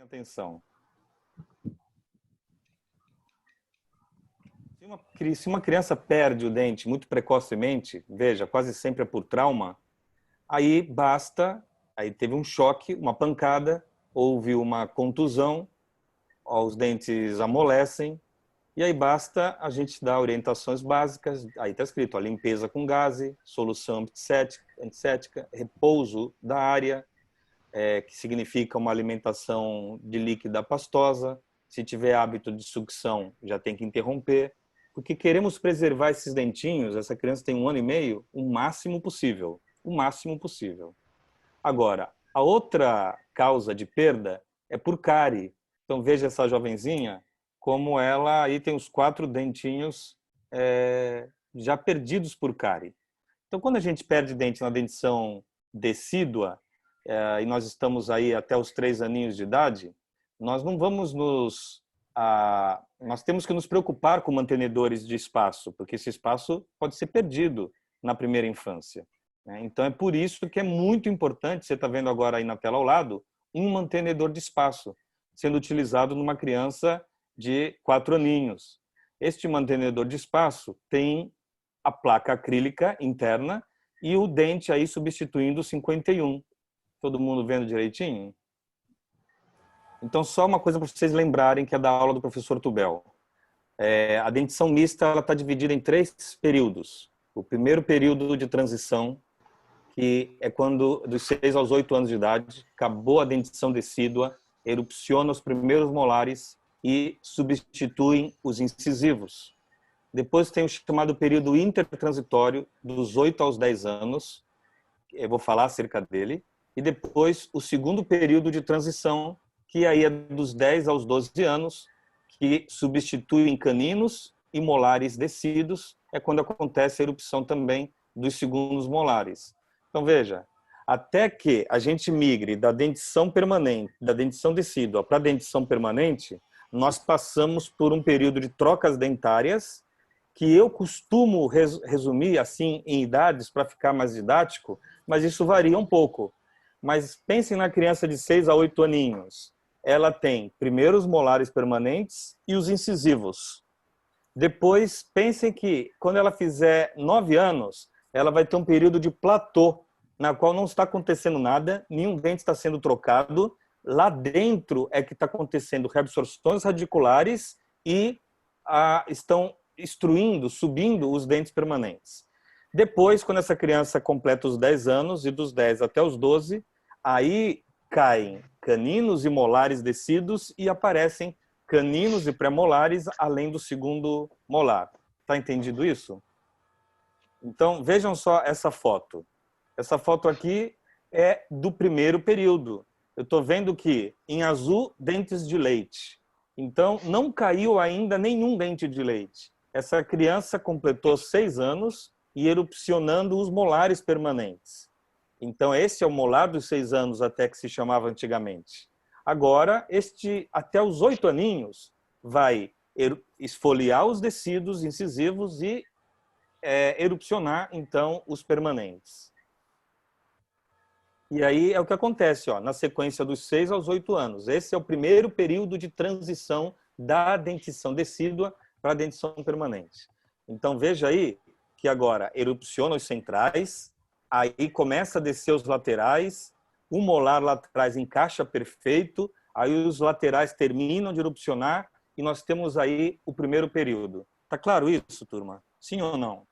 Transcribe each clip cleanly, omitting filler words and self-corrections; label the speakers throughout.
Speaker 1: Atenção. Se uma criança perde o dente muito precocemente, veja, quase sempre é por trauma, aí basta, aí teve um choque, uma pancada, houve uma contusão, os dentes amolecem, e aí basta a gente dar orientações básicas, aí está escrito, a limpeza com gaze, solução antissética, repouso da área, que significa uma alimentação de líquida pastosa. Se tiver hábito de sucção, já tem que interromper, porque queremos preservar esses dentinhos, essa criança tem 1 ano e meio, o máximo possível. O máximo possível. Agora, a outra causa de perda é por cárie. Então, veja essa jovenzinha, como ela aí tem os 4 dentinhos já perdidos por cárie. Então, quando a gente perde dente na dentição decídua, e nós estamos aí até os 3 aninhos de idade, nós não vamos nós temos que nos preocupar com mantenedores de espaço, porque esse espaço pode ser perdido na primeira infância. Então, é por isso que é muito importante, você está vendo agora aí na tela ao lado, um mantenedor de espaço, sendo utilizado numa criança de 4 aninhos. Este mantenedor de espaço tem a placa acrílica interna e o dente aí substituindo o 51. Todo mundo vendo direitinho? Então, só uma coisa para vocês lembrarem, que é da aula do professor Tubel. A dentição mista está dividida em 3 períodos. O primeiro período de transição, que é quando, dos 6 aos 8 anos de idade, acabou a dentição decídua, erupciona os primeiros molares e substituem os incisivos. Depois tem o chamado período intertransitório, dos 8 aos 10 anos, eu vou falar acerca dele, e depois o segundo período de transição, que aí é dos 10 aos 12 anos, que substituem caninos e molares descidos, é quando acontece a erupção também dos segundos molares. Então, veja, até que a gente migre da dentição permanente, da dentição decídua para a dentição permanente, nós passamos por um período de trocas dentárias, que eu costumo resumir assim em idades para ficar mais didático, mas isso varia um pouco. Mas pensem na criança de 6 a 8 aninhos. Ela tem primeiro os molares permanentes e os incisivos. Depois, pensem que quando ela fizer 9 anos, ela vai ter um período de platô, na qual não está acontecendo nada, nenhum dente está sendo trocado. Lá dentro é que está acontecendo reabsorções radiculares e estão subindo os dentes permanentes. Depois, quando essa criança completa os 10 anos, e dos 10 até os 12, aí caem caninos e molares descidos e aparecem caninos e pré-molares além do segundo molar. Está entendido isso? Então, vejam só essa foto. Essa foto aqui é do primeiro período. Eu estou vendo que, em azul, dentes de leite. Então, não caiu ainda nenhum dente de leite. Essa criança completou 6 anos e erupcionando os molares permanentes. Então, esse é o molar dos 6 anos, até que se chamava antigamente. Agora, até os 8 aninhos, vai esfoliar os descidos incisivos e erupcionar, então, os permanentes. E aí é o que acontece, na sequência dos 6 aos 8 anos. Esse é o primeiro período de transição da dentição decídua para a dentição permanente. Então, veja aí que agora erupciona os centrais, aí começa a descer os laterais, o molar lá atrás encaixa perfeito, aí os laterais terminam de erupcionar e nós temos aí o primeiro período. Tá claro isso, turma? Sim ou não?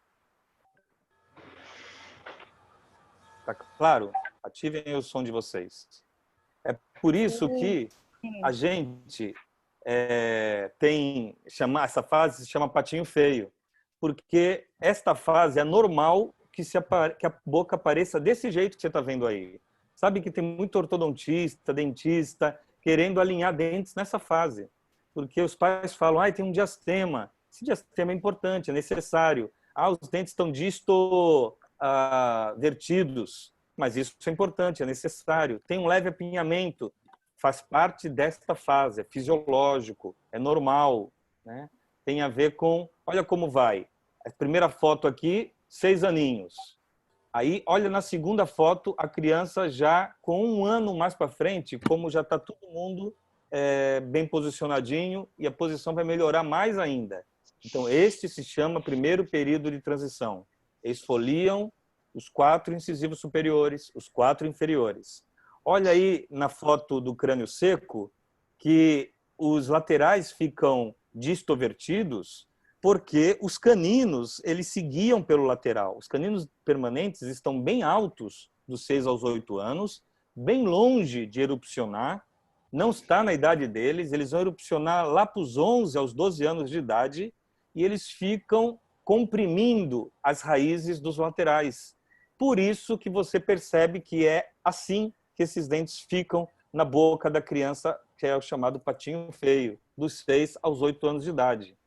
Speaker 1: Tá claro? Ativem o som de vocês. É por isso que a gente essa fase se chama patinho feio, porque esta fase é normal que a boca apareça desse jeito que você está vendo aí. Sabe que tem muito ortodontista, dentista, querendo alinhar dentes nessa fase, porque os pais falam, tem um diastema. Esse diastema é importante, é necessário. Os dentes estão vertidos, mas isso é importante, é necessário. Tem um leve apinhamento, faz parte desta fase, é fisiológico, é normal, né? Tem a ver com, olha como vai. A primeira foto aqui, 6 aninhos. Aí, olha na segunda foto, a criança já com 1 ano mais para frente, como já está todo mundo bem posicionadinho e a posição vai melhorar mais ainda. Então, este se chama primeiro período de transição. Esfoliam os 4 incisivos superiores, os 4 inferiores. Olha aí na foto do crânio seco que os laterais ficam distovertidos porque os caninos, eles seguiam pelo lateral. Os caninos permanentes estão bem altos dos 6 aos 8 anos, bem longe de erupcionar, não está na idade deles, eles vão erupcionar lá para os 11 aos 12 anos de idade e eles ficam comprimindo as raízes dos laterais. Por isso que você percebe que é assim que esses dentes ficam na boca da criança, que é o chamado patinho feio, dos 6 aos 8 anos de idade.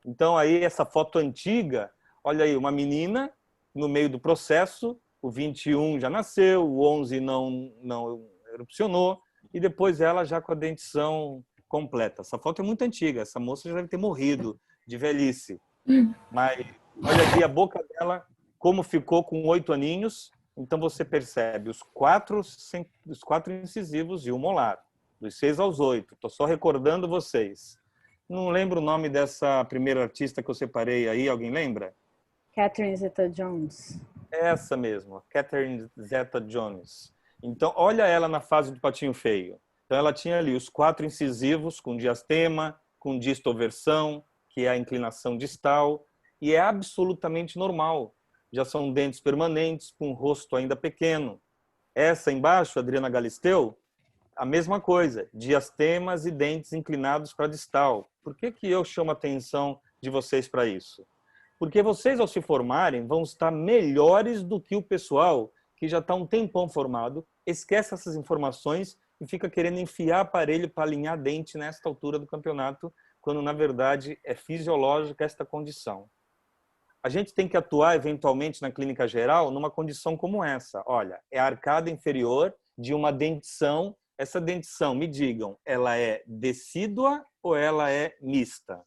Speaker 1: Então, aí, essa foto antiga, olha aí, uma menina no meio do processo, o 21 já nasceu, o 11 não erupcionou, e depois ela já com a dentição completa. Essa foto é muito antiga, essa moça já deve ter morrido de velhice. Mas olha aqui a boca dela, como ficou com 8 aninhos. Então você percebe os 4 incisivos e o molar, dos 6 aos 8. Estou só recordando vocês. Não lembro o nome dessa primeira artista que eu separei aí, alguém lembra?
Speaker 2: Catherine Zeta-Jones.
Speaker 1: Essa mesmo, Catherine Zeta-Jones. Então, olha ela na fase do patinho feio. Então, ela tinha ali os 4 incisivos com diastema, com distoversão, que é a inclinação distal, e é absolutamente normal. Já são dentes permanentes, com o rosto ainda pequeno. Essa embaixo, Adriana Galisteu, a mesma coisa, diastemas e dentes inclinados para distal. Por que eu chamo a atenção de vocês para isso? Porque vocês, ao se formarem, vão estar melhores do que o pessoal que já está um tempão formado, esquece essas informações e fica querendo enfiar aparelho para alinhar dente nesta altura do campeonato, quando, na verdade, é fisiológica esta condição. A gente tem que atuar, eventualmente, na clínica geral, numa condição como essa. Olha, é a arcada inferior de uma dentição. Essa dentição, me digam, ela é decídua ou ela é mista?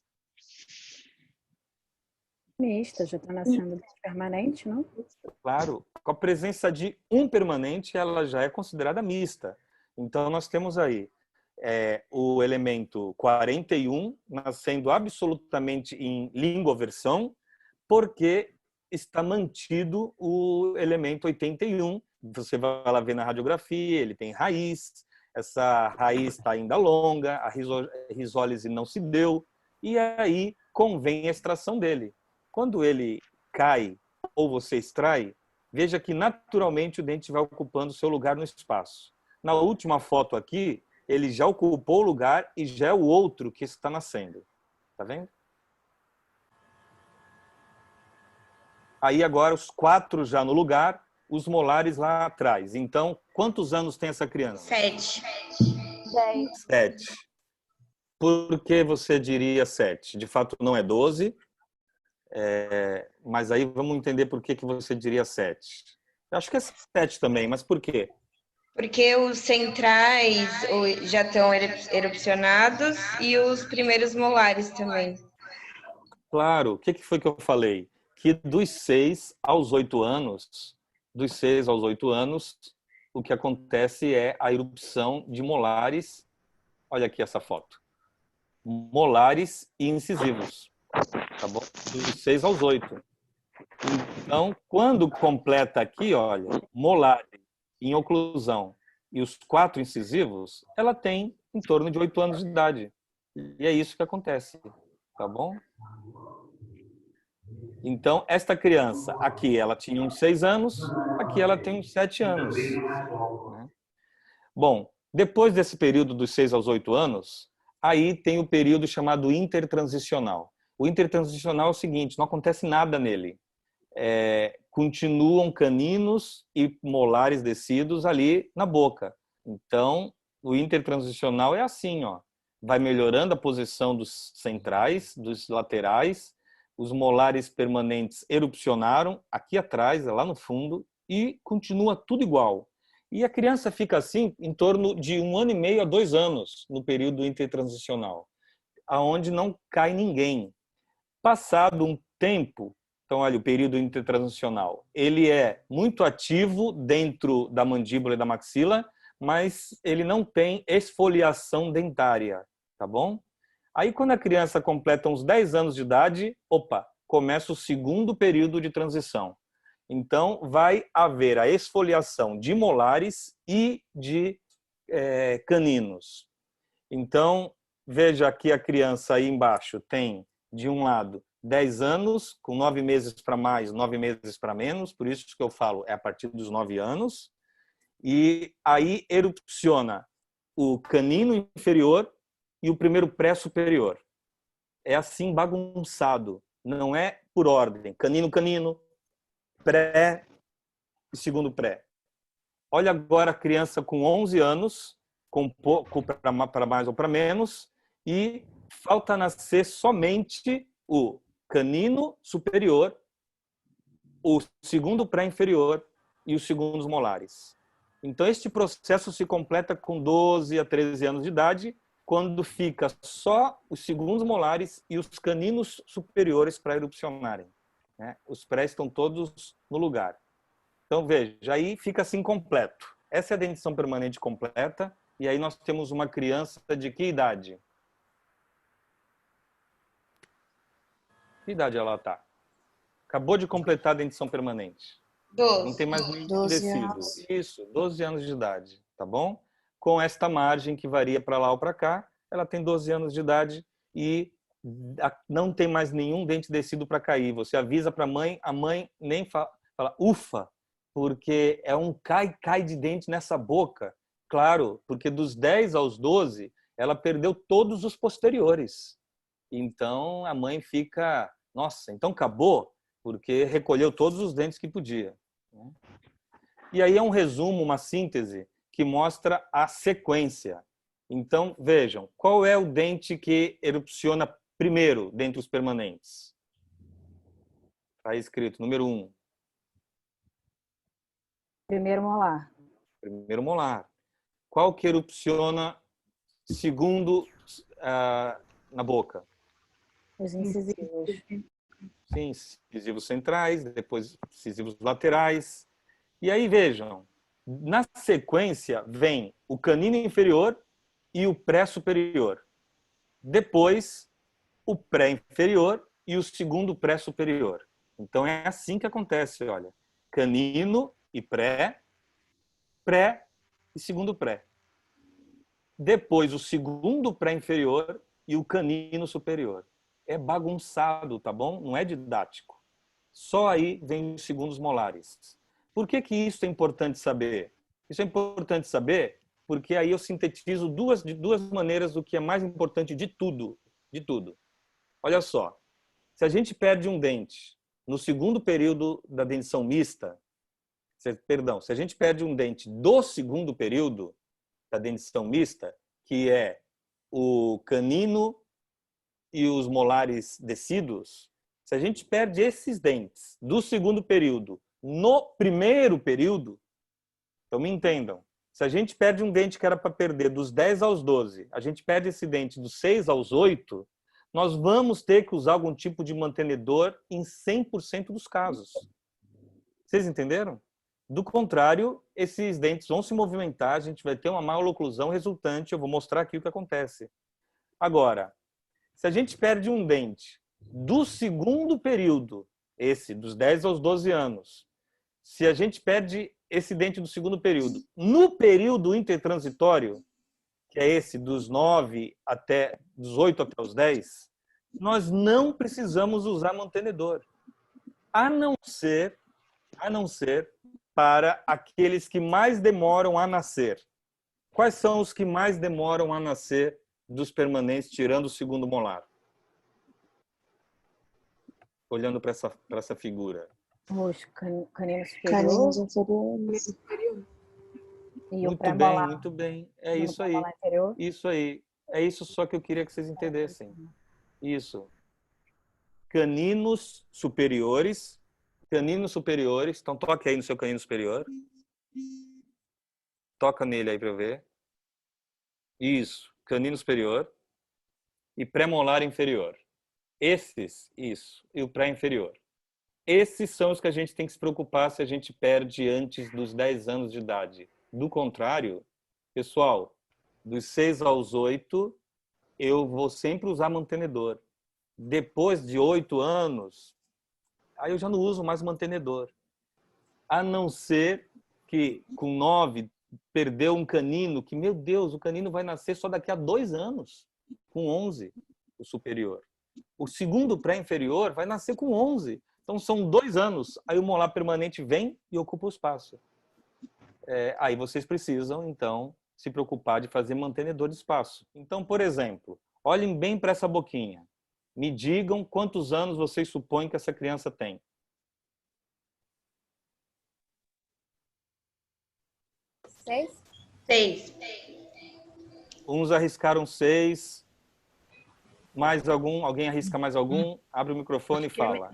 Speaker 2: Mista, já está nascendo dente permanente, não?
Speaker 1: Claro, com a presença de um permanente, ela já é considerada mista. Então, nós temos aí o elemento 41 nascendo absolutamente em lingoversão, porque está mantido o elemento 81. Você vai lá ver na radiografia, ele tem raiz, essa raiz está ainda longa, a risólise não se deu, e aí convém a extração dele. Quando ele cai ou você extrai, veja que naturalmente o dente vai ocupando o seu lugar no espaço. Na última foto aqui, ele já ocupou o lugar e já é o outro que está nascendo. Tá vendo? Aí agora os 4 já no lugar, os molares lá atrás. Então, quantos anos tem essa criança?
Speaker 3: 7.
Speaker 2: 10.
Speaker 1: 7. Por que você diria 7? De fato, não é 12. Mas aí vamos entender por que você diria 7. Eu acho que é 7 também, mas por quê?
Speaker 3: Porque os centrais já estão erupcionados e os primeiros molares também.
Speaker 1: Claro, o que foi que eu falei? Que dos 6 aos 8 anos, o que acontece é a erupção de molares. Olha aqui essa foto. Molares e incisivos. Tá bom? Dos 6 aos 8. Então, quando completa aqui, olha, molar em oclusão e os 4 incisivos, ela tem em torno de 8 anos de idade. E é isso que acontece. Tá bom? Então, esta criança, aqui ela tinha uns 6 anos, aqui ela tem uns 7 anos. Né? Bom, depois desse período dos 6 aos 8 anos, aí tem o período chamado intertransicional. O intertransicional é o seguinte, não acontece nada nele. Continuam caninos e molares descidos ali na boca. Então, o intertransicional é assim, ó. Vai melhorando a posição dos centrais, dos laterais, os molares permanentes erupcionaram aqui atrás, lá no fundo, e continua tudo igual. E a criança fica assim em torno de 1 ano e meio a 2 anos no período intertransicional, aonde não cai ninguém. Passado um tempo, então olha, o período intertransicional, ele é muito ativo dentro da mandíbula e da maxila, mas ele não tem esfoliação dentária, tá bom? Aí, quando a criança completa uns 10 anos de idade, opa, começa o segundo período de transição. Então, vai haver a esfoliação de molares e de caninos. Então, veja que a criança aí embaixo tem, de um lado, 10 anos, com 9 meses para mais, 9 meses para menos, por isso que eu falo, é a partir dos 9 anos. E aí erupciona o canino inferior e o primeiro pré-superior. É assim bagunçado, não é por ordem. Canino, canino, pré e segundo pré. Olha agora a criança com 11 anos, com pouco para mais ou para menos, e falta nascer somente o canino superior, o segundo pré-inferior e os segundos molares. Então, este processo se completa com 12 a 13 anos de idade, quando fica só os segundos molares e os caninos superiores para erupcionarem. Os pré estão todos no lugar. Então, veja, aí fica assim completo. Essa é a dentição permanente completa, e aí nós temos uma criança de que idade? Que idade ela está? Acabou de completar a dentição permanente.
Speaker 3: 12.
Speaker 1: Não tem mais nenhum
Speaker 4: 12
Speaker 1: decido.
Speaker 4: anos.
Speaker 1: Isso, 12 anos de idade, tá bom? Com esta margem que varia para lá ou para cá, ela tem 12 anos de idade e não tem mais nenhum dente descido para cair. Você avisa para a mãe nem fala, ufa, porque é um cai de dente nessa boca. Claro, porque dos 10 aos 12, ela perdeu todos os posteriores. Então, a mãe fica, nossa, então acabou? Porque recolheu todos os dentes que podia. E aí é um resumo, uma síntese, que mostra a sequência. Então, vejam, qual é o dente que erupciona primeiro dentre os permanentes? Está escrito, número 1.
Speaker 2: Primeiro molar.
Speaker 1: Primeiro molar. Qual que erupciona segundo na boca?
Speaker 2: Os incisivos.
Speaker 1: Sim, incisivos centrais, depois incisivos laterais. E aí, vejam, na sequência vem o canino inferior e o pré-superior. Depois, o pré-inferior e o segundo pré-superior. Então, é assim que acontece, olha. Canino e pré, pré e segundo pré. Depois, o segundo pré-inferior e o canino superior. É bagunçado, tá bom? Não é didático. Só aí vem os segundos molares. Por que isso é importante saber? Isso é importante saber porque aí eu sintetizo de duas maneiras o que é mais importante de tudo. De tudo. Olha só, se a gente perde um dente no segundo período da dentição mista, se a gente perde um dente do segundo período da dentição mista, que é o canino e os molares descidos, se a gente perde esses dentes do segundo período no primeiro período, então me entendam, se a gente perde um dente que era para perder dos 10 aos 12, a gente perde esse dente dos 6 aos 8, nós vamos ter que usar algum tipo de mantenedor em 100% dos casos. Vocês entenderam? Do contrário, esses dentes vão se movimentar, a gente vai ter uma maloclusão resultante, eu vou mostrar aqui o que acontece. Agora, se a gente perde um dente do segundo período, esse dos 10 aos 12 anos, se a gente perde esse dente do segundo período no período intertransitório, que é esse dos 9 até dos 8 até os 10, nós não precisamos usar mantenedor. A não ser para aqueles que mais demoram a nascer. Quais são os que mais demoram a nascer dos permanentes, tirando o segundo molar? Olhando para essa figura.
Speaker 2: Os caninos
Speaker 4: Caninos
Speaker 2: superiores
Speaker 4: inferiores.
Speaker 2: e o
Speaker 1: Muito bem,
Speaker 2: pré-molar.
Speaker 1: muito bem. É
Speaker 2: no
Speaker 1: isso aí.
Speaker 2: pré-molar inferior.
Speaker 1: Isso aí. É isso só que eu queria que vocês entendessem. Isso. Caninos superiores. Caninos superiores. Então, toque aí no seu canino superior. Toca nele aí para eu ver. Isso. Canino superior. E pré-molar inferior. Esses, isso. E o pré-inferior. Esses são os que a gente tem que se preocupar se a gente perde antes dos 10 anos de idade. Do contrário, Pessoal, dos 6 aos 8, eu vou sempre usar mantenedor. Depois de 8 anos, aí eu já não uso mais mantenedor. A não ser que com 9 perdeu um canino, que, meu Deus, o canino vai nascer só daqui a 2 anos, com 11, o superior. O segundo pré-inferior vai nascer com 11. Então, são 2 anos. Aí o molar permanente vem e ocupa o espaço. Aí vocês precisam, então, se preocupar de fazer mantenedor de espaço. Então, por exemplo, olhem bem para essa boquinha. Me digam quantos anos vocês supõem que essa criança tem.
Speaker 2: 6?
Speaker 3: 6.
Speaker 1: Uns arriscaram 6. Mais algum? Alguém arrisca mais algum? Abre o microfone e fala.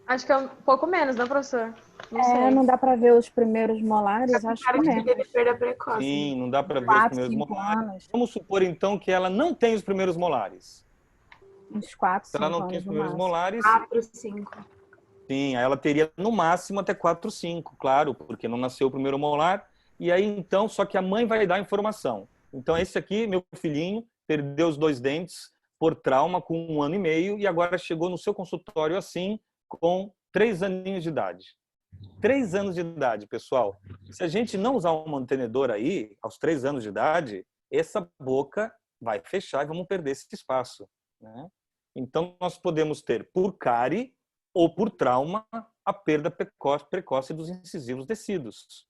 Speaker 4: Acho que é um pouco menos, né, professor? Não sei.
Speaker 2: Não dá para ver os primeiros molares, acho que
Speaker 5: que
Speaker 2: menos.
Speaker 5: teve perda precoce.
Speaker 1: Sim, não dá para ver os
Speaker 2: 4,
Speaker 1: primeiros
Speaker 2: 5
Speaker 1: molares.
Speaker 2: anos.
Speaker 1: Vamos supor, então, que ela não tem os primeiros molares.
Speaker 2: Uns 4,
Speaker 1: Se ela
Speaker 2: 5
Speaker 1: não tem os
Speaker 2: anos no
Speaker 1: primeiros
Speaker 2: máximo.
Speaker 1: molares,
Speaker 5: 4, 5.
Speaker 1: sim, aí ela teria no máximo até 4, 5, claro, porque não nasceu o primeiro molar. E aí, então, só que a mãe vai dar informação. Então, esse aqui, meu filhinho, perdeu os 2 dentes por trauma com 1 ano e meio e agora chegou no seu consultório assim, com 3 aninhos de idade. 3 anos de idade, pessoal. Se a gente não usar um mantenedor aí, aos 3 anos de idade, essa boca vai fechar e vamos perder esse espaço, né? Então, nós podemos ter, por cárie ou por trauma, a perda precoce dos incisivos descidos.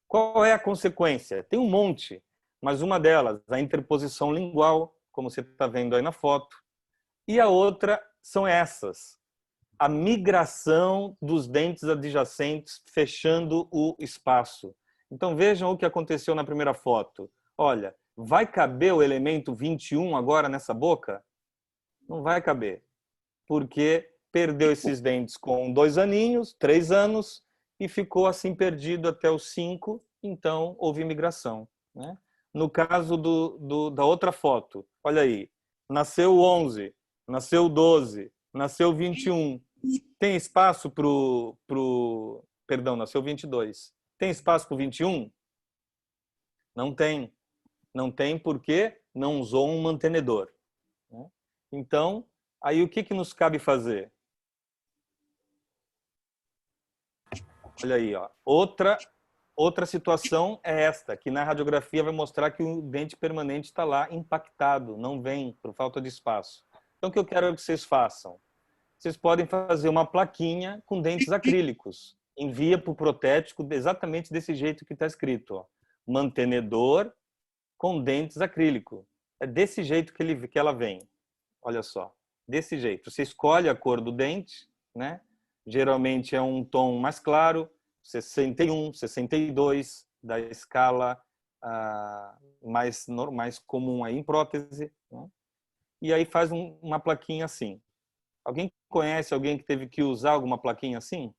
Speaker 1: Qual é a consequência? Tem um monte, mas uma delas, a interposição lingual, como você está vendo aí na foto. E a outra são essas. A migração dos dentes adjacentes fechando o espaço. Então vejam o que aconteceu na primeira foto. Olha, vai caber o elemento 21 agora nessa boca? Não vai caber, porque perdeu esses dentes com 2 aninhos, 3 anos, e ficou assim perdido até os 5, então houve migração, né? No caso da outra foto, olha aí, nasceu 11, nasceu 12, nasceu 21. Tem espaço perdão, nasceu 22. Tem espaço para o 21? Não tem. Não tem porque não usou um mantenedor, né? Então, aí o que nos cabe fazer? Olha aí, ó. Outra situação é esta, que na radiografia vai mostrar que o dente permanente está lá impactado, não vem por falta de espaço. Então, o que eu quero que vocês façam? Vocês podem fazer uma plaquinha com dentes acrílicos. Envia para o protético exatamente desse jeito que está escrito, ó. Mantenedor com dentes acrílico. É desse jeito que ela vem. Olha só, desse jeito. Você escolhe a cor do dente, né? Geralmente é um tom mais claro, 61, 62 da escala mais comum aí em prótese, né? E aí faz uma plaquinha assim. Alguém conhece alguém que teve que usar alguma plaquinha assim?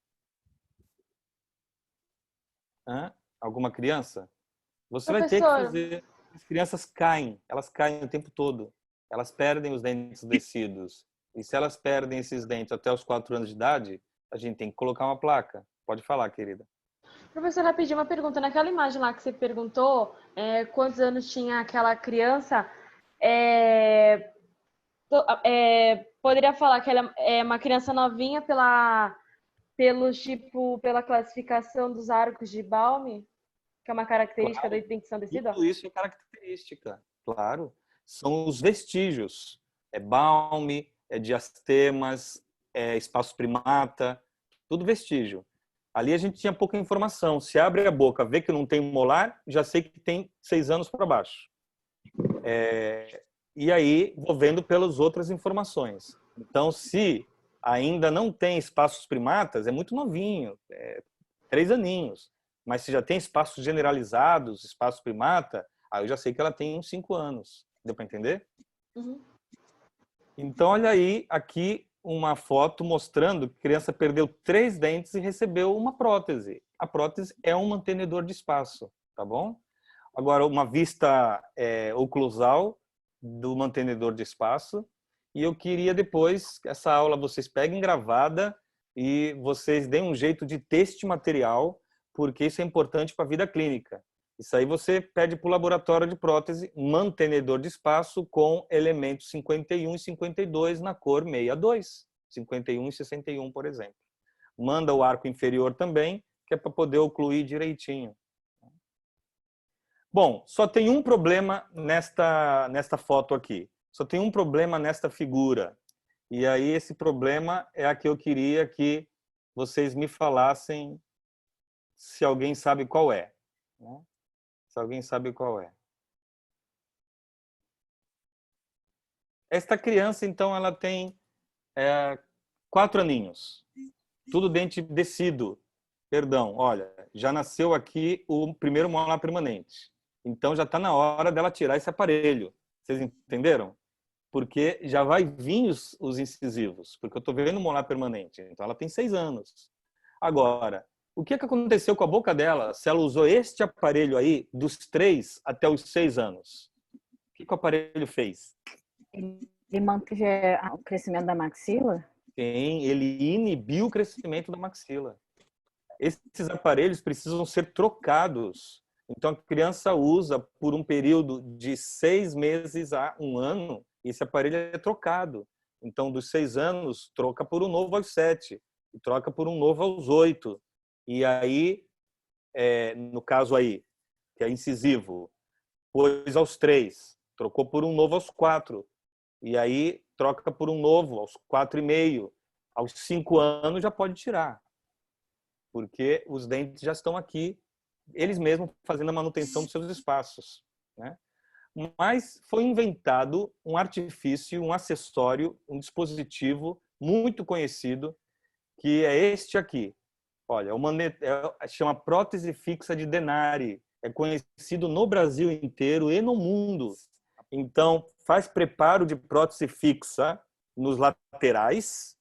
Speaker 1: Alguma criança? Você vai ter que fazer. As crianças caem, elas caem o tempo todo. Elas perdem os dentes descidos. E se elas perdem esses dentes até os 4 anos de idade, a gente tem que colocar uma placa. Pode falar, querida.
Speaker 4: Professor, rapidinho, uma pergunta. Naquela imagem lá que você perguntou, quantos anos tinha aquela criança, poderia falar que ela é uma criança novinha pela classificação dos arcos de Balme, que é uma característica da dentição descida?
Speaker 1: Tudo isso é característica, claro. São os vestígios. É Balme, é diastemas, é espaço primata, tudo vestígio. Ali a gente tinha pouca informação. Se abre a boca, vê que não tem molar, já sei que tem 6 anos para baixo. E aí vou vendo pelas outras informações. Então, se ainda não tem espaços primatas, é muito novinho, 3 aninhos. Mas se já tem espaços generalizados, espaço primata, aí eu já sei que ela tem uns 5 anos. Deu para entender?
Speaker 4: Uhum.
Speaker 1: Então, olha aí, aqui uma foto mostrando que a criança perdeu 3 dentes e recebeu uma prótese. A prótese é um mantenedor de espaço, tá bom? Agora, uma vista oclusal do mantenedor de espaço. E eu queria depois, essa aula vocês peguem gravada e vocês deem um jeito de ter este material, porque isso é importante para a vida clínica. Isso aí você pede para o laboratório de prótese mantenedor de espaço com elementos 51 e 52 na cor 62. 51 e 61, por exemplo. Manda o arco inferior também, que é para poder ocluir direitinho. Bom, só tem um problema nesta foto aqui. Só tem um problema nesta figura. E aí esse problema é a que eu queria que vocês me falassem se alguém sabe qual é. Se alguém sabe qual é. Esta criança, então, ela tem 4 aninhos. Tudo dente descido. Perdão, olha, já nasceu aqui o primeiro molar permanente. Então já está na hora dela tirar esse aparelho. Vocês entenderam? Porque já vai vir os incisivos, porque eu estou vendo o molar permanente. Então ela tem 6 anos. Agora, o que aconteceu com a boca dela se ela usou este aparelho aí dos 3 até os 6 anos? O que o aparelho fez?
Speaker 2: Ele manteve o crescimento da maxila?
Speaker 1: Sim, ele inibiu o crescimento da maxila. Esses aparelhos precisam ser trocados. Então, a criança usa por um período de 6 meses a 1 ano, e esse aparelho é trocado. Então, dos 6 anos, troca por um novo aos 7, e troca por um novo aos 8. E aí, no caso aí, que é incisivo, pôs aos 3, trocou por um novo aos 4. E aí, troca por um novo aos 4,5. Aos 5 anos já pode tirar, porque os dentes já estão aqui, eles mesmos fazendo a manutenção dos seus espaços, né? Mas foi inventado um artifício, um acessório, um dispositivo muito conhecido, que é este aqui. Olha, chama prótese fixa de Denari. É conhecido no Brasil inteiro e no mundo. Então, faz preparo de prótese fixa nos laterais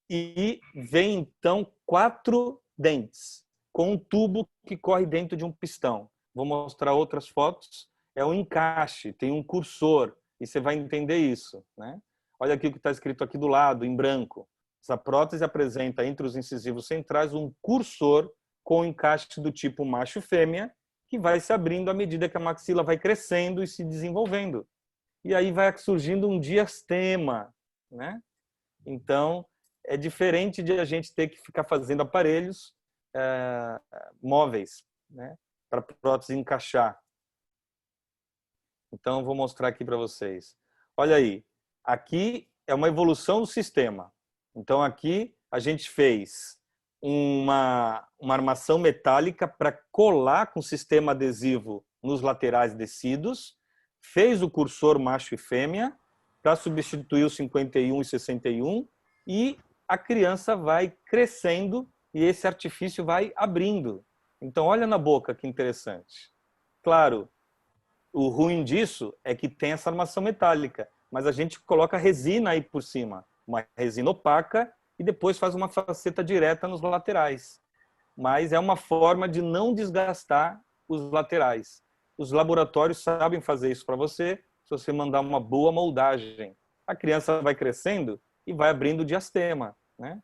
Speaker 1: e vem, então, 4 dentes com um tubo que corre dentro de um pistão. Vou mostrar outras fotos. É um encaixe, tem um cursor, e você vai entender isso, né? Olha aqui o que está escrito aqui do lado, em branco. Essa prótese apresenta entre os incisivos centrais um cursor com encaixe do tipo macho e fêmea, que vai se abrindo à medida que a maxila vai crescendo e se desenvolvendo. E aí vai surgindo um diastema, né? Então, é diferente de a gente ter que ficar fazendo aparelhos móveis, né, para a prótese encaixar. Então, vou mostrar aqui para vocês. Olha aí, aqui é uma evolução do sistema. Então, aqui a gente fez uma armação metálica para colar com sistema adesivo nos laterais descidos, fez o cursor macho e fêmea para substituir os 51 e 61, e a criança vai crescendo e esse artifício vai abrindo. Então, olha na boca que interessante. Claro, o ruim disso é que tem essa armação metálica, mas a gente coloca resina aí por cima, uma resina opaca, e depois faz uma faceta direta nos laterais. Mas é uma forma de não desgastar os laterais. Os laboratórios sabem fazer isso para você, se você mandar uma boa moldagem. A criança vai crescendo e vai abrindo o diastema, né?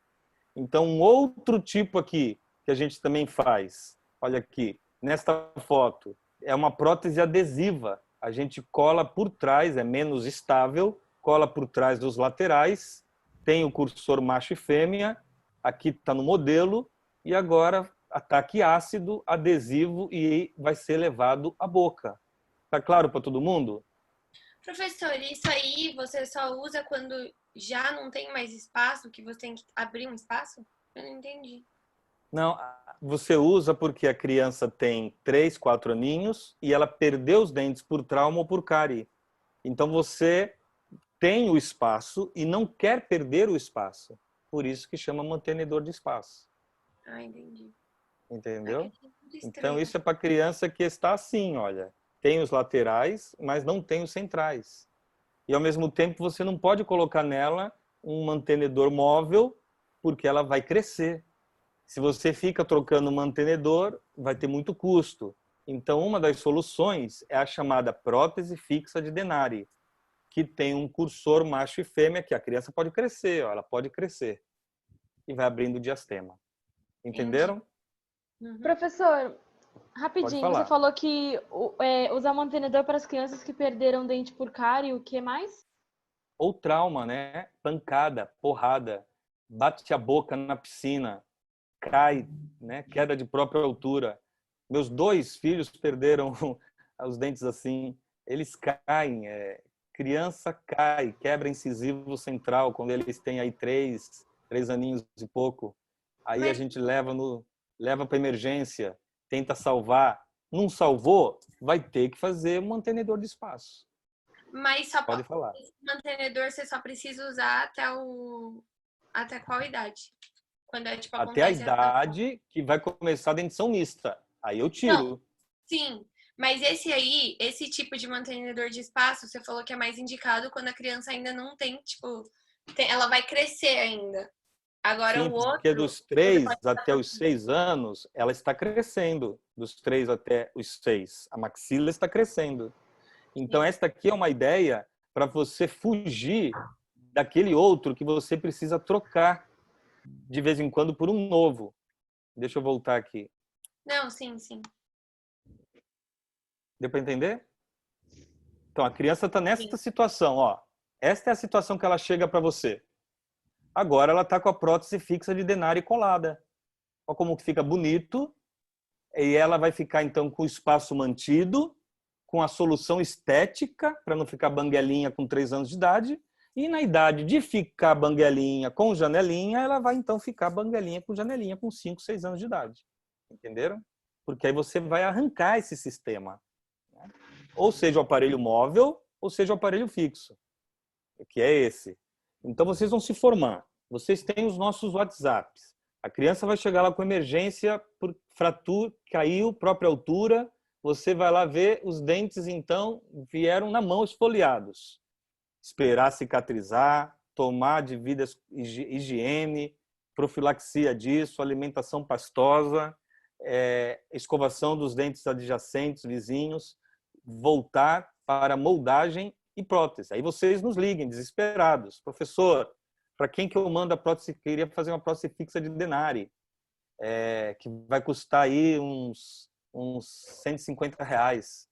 Speaker 1: Então, um outro tipo aqui que a gente também faz, olha aqui, nesta foto, é uma prótese adesiva. A gente cola por trás, é menos estável, cola por trás dos laterais, tem o cursor macho e fêmea, aqui está no modelo, e agora ataque ácido, adesivo, e vai ser levado à boca. Tá claro para todo mundo?
Speaker 6: Professor, isso aí você só usa quando já não tem mais espaço, que você tem que abrir um espaço? Eu não entendi.
Speaker 1: Não, você usa porque a criança tem 3, 4 aninhos e ela perdeu os dentes por trauma ou por cárie. Então você tem o espaço e não quer perder o espaço. Por isso que chama mantenedor de espaço.
Speaker 6: Ah, entendi.
Speaker 1: Entendeu? Então isso é para criança que está assim, olha. Tem os laterais, mas não tem os centrais. E ao mesmo tempo você não pode colocar nela um mantenedor móvel porque ela vai crescer. Se você fica trocando o mantenedor, vai ter muito custo. Então, uma das soluções é a chamada prótese fixa de Denari, que tem um cursor macho e fêmea, que a criança pode crescer, ó, ela pode crescer. E vai abrindo o diastema. Entenderam?
Speaker 4: Uhum. Professor, Rapidinho,
Speaker 1: falar.
Speaker 4: você falou que usar mantenedor para as crianças que perderam dente por cárie, o que mais?
Speaker 1: Ou trauma, né? Pancada, porrada, bate a boca na piscina, cai, né? Queda de própria altura. Meus 2 filhos perderam os dentes assim. Eles caem, criança cai, quebra incisivo central quando eles têm aí 3 aninhos e pouco. Aí a
Speaker 6: Mas,
Speaker 1: gente leva para emergência, tenta salvar. Não salvou, vai ter que fazer um mantenedor de espaço.
Speaker 6: mas só
Speaker 1: Pode falar.
Speaker 6: esse mantenedor você só precisa usar até qual idade? Quando é tipo
Speaker 1: Até a
Speaker 6: acontece essa...
Speaker 1: idade que vai começar a dentição mista. Aí eu
Speaker 6: Não,
Speaker 1: tiro.
Speaker 6: sim. Mas esse tipo de mantenedor de espaço, você falou que é mais indicado quando a criança ainda não tem, tipo, ela vai crescer ainda. Agora
Speaker 1: Sim,
Speaker 6: o
Speaker 1: porque
Speaker 6: outro,
Speaker 1: dos
Speaker 6: você
Speaker 1: 3
Speaker 6: pode
Speaker 1: até os 6 anos, ela está crescendo. Dos 3 até os 6. A maxila está crescendo. Então, esta aqui é uma ideia para você fugir daquele outro que você precisa trocar de vez em quando por um novo. Deixa eu voltar aqui.
Speaker 6: Não, sim, sim.
Speaker 1: Deu para entender? Então, a criança está nessa
Speaker 6: Sim.
Speaker 1: situação. Ó. Esta é a situação que ela chega para você. Agora ela está com a prótese fixa de Denari colada. Olha como fica bonito. E ela vai ficar, então, com o espaço mantido, com a solução estética, para não ficar banguelinha com 3 anos de idade. E na idade de ficar banguelinha com janelinha, ela vai, então, ficar banguelinha com 5, 6 anos de idade. Entenderam? Porque aí você vai arrancar esse sistema. Né? Ou seja, o aparelho móvel, ou seja, o aparelho fixo. Que é esse. Então, vocês vão se formar. Vocês têm os nossos WhatsApps. A criança vai chegar lá com emergência por fratura, caiu, própria altura. Você vai lá ver os dentes, então, vieram na mão esfoliados. Esperar cicatrizar, tomar devidas higiene, profilaxia disso, alimentação pastosa, escovação dos dentes adjacentes, vizinhos, voltar para moldagem e prótese. Aí vocês nos liguem, desesperados. Professor, para quem que eu mando a prótese? Queria fazer uma prótese fixa de Denari, que vai custar aí uns R$150,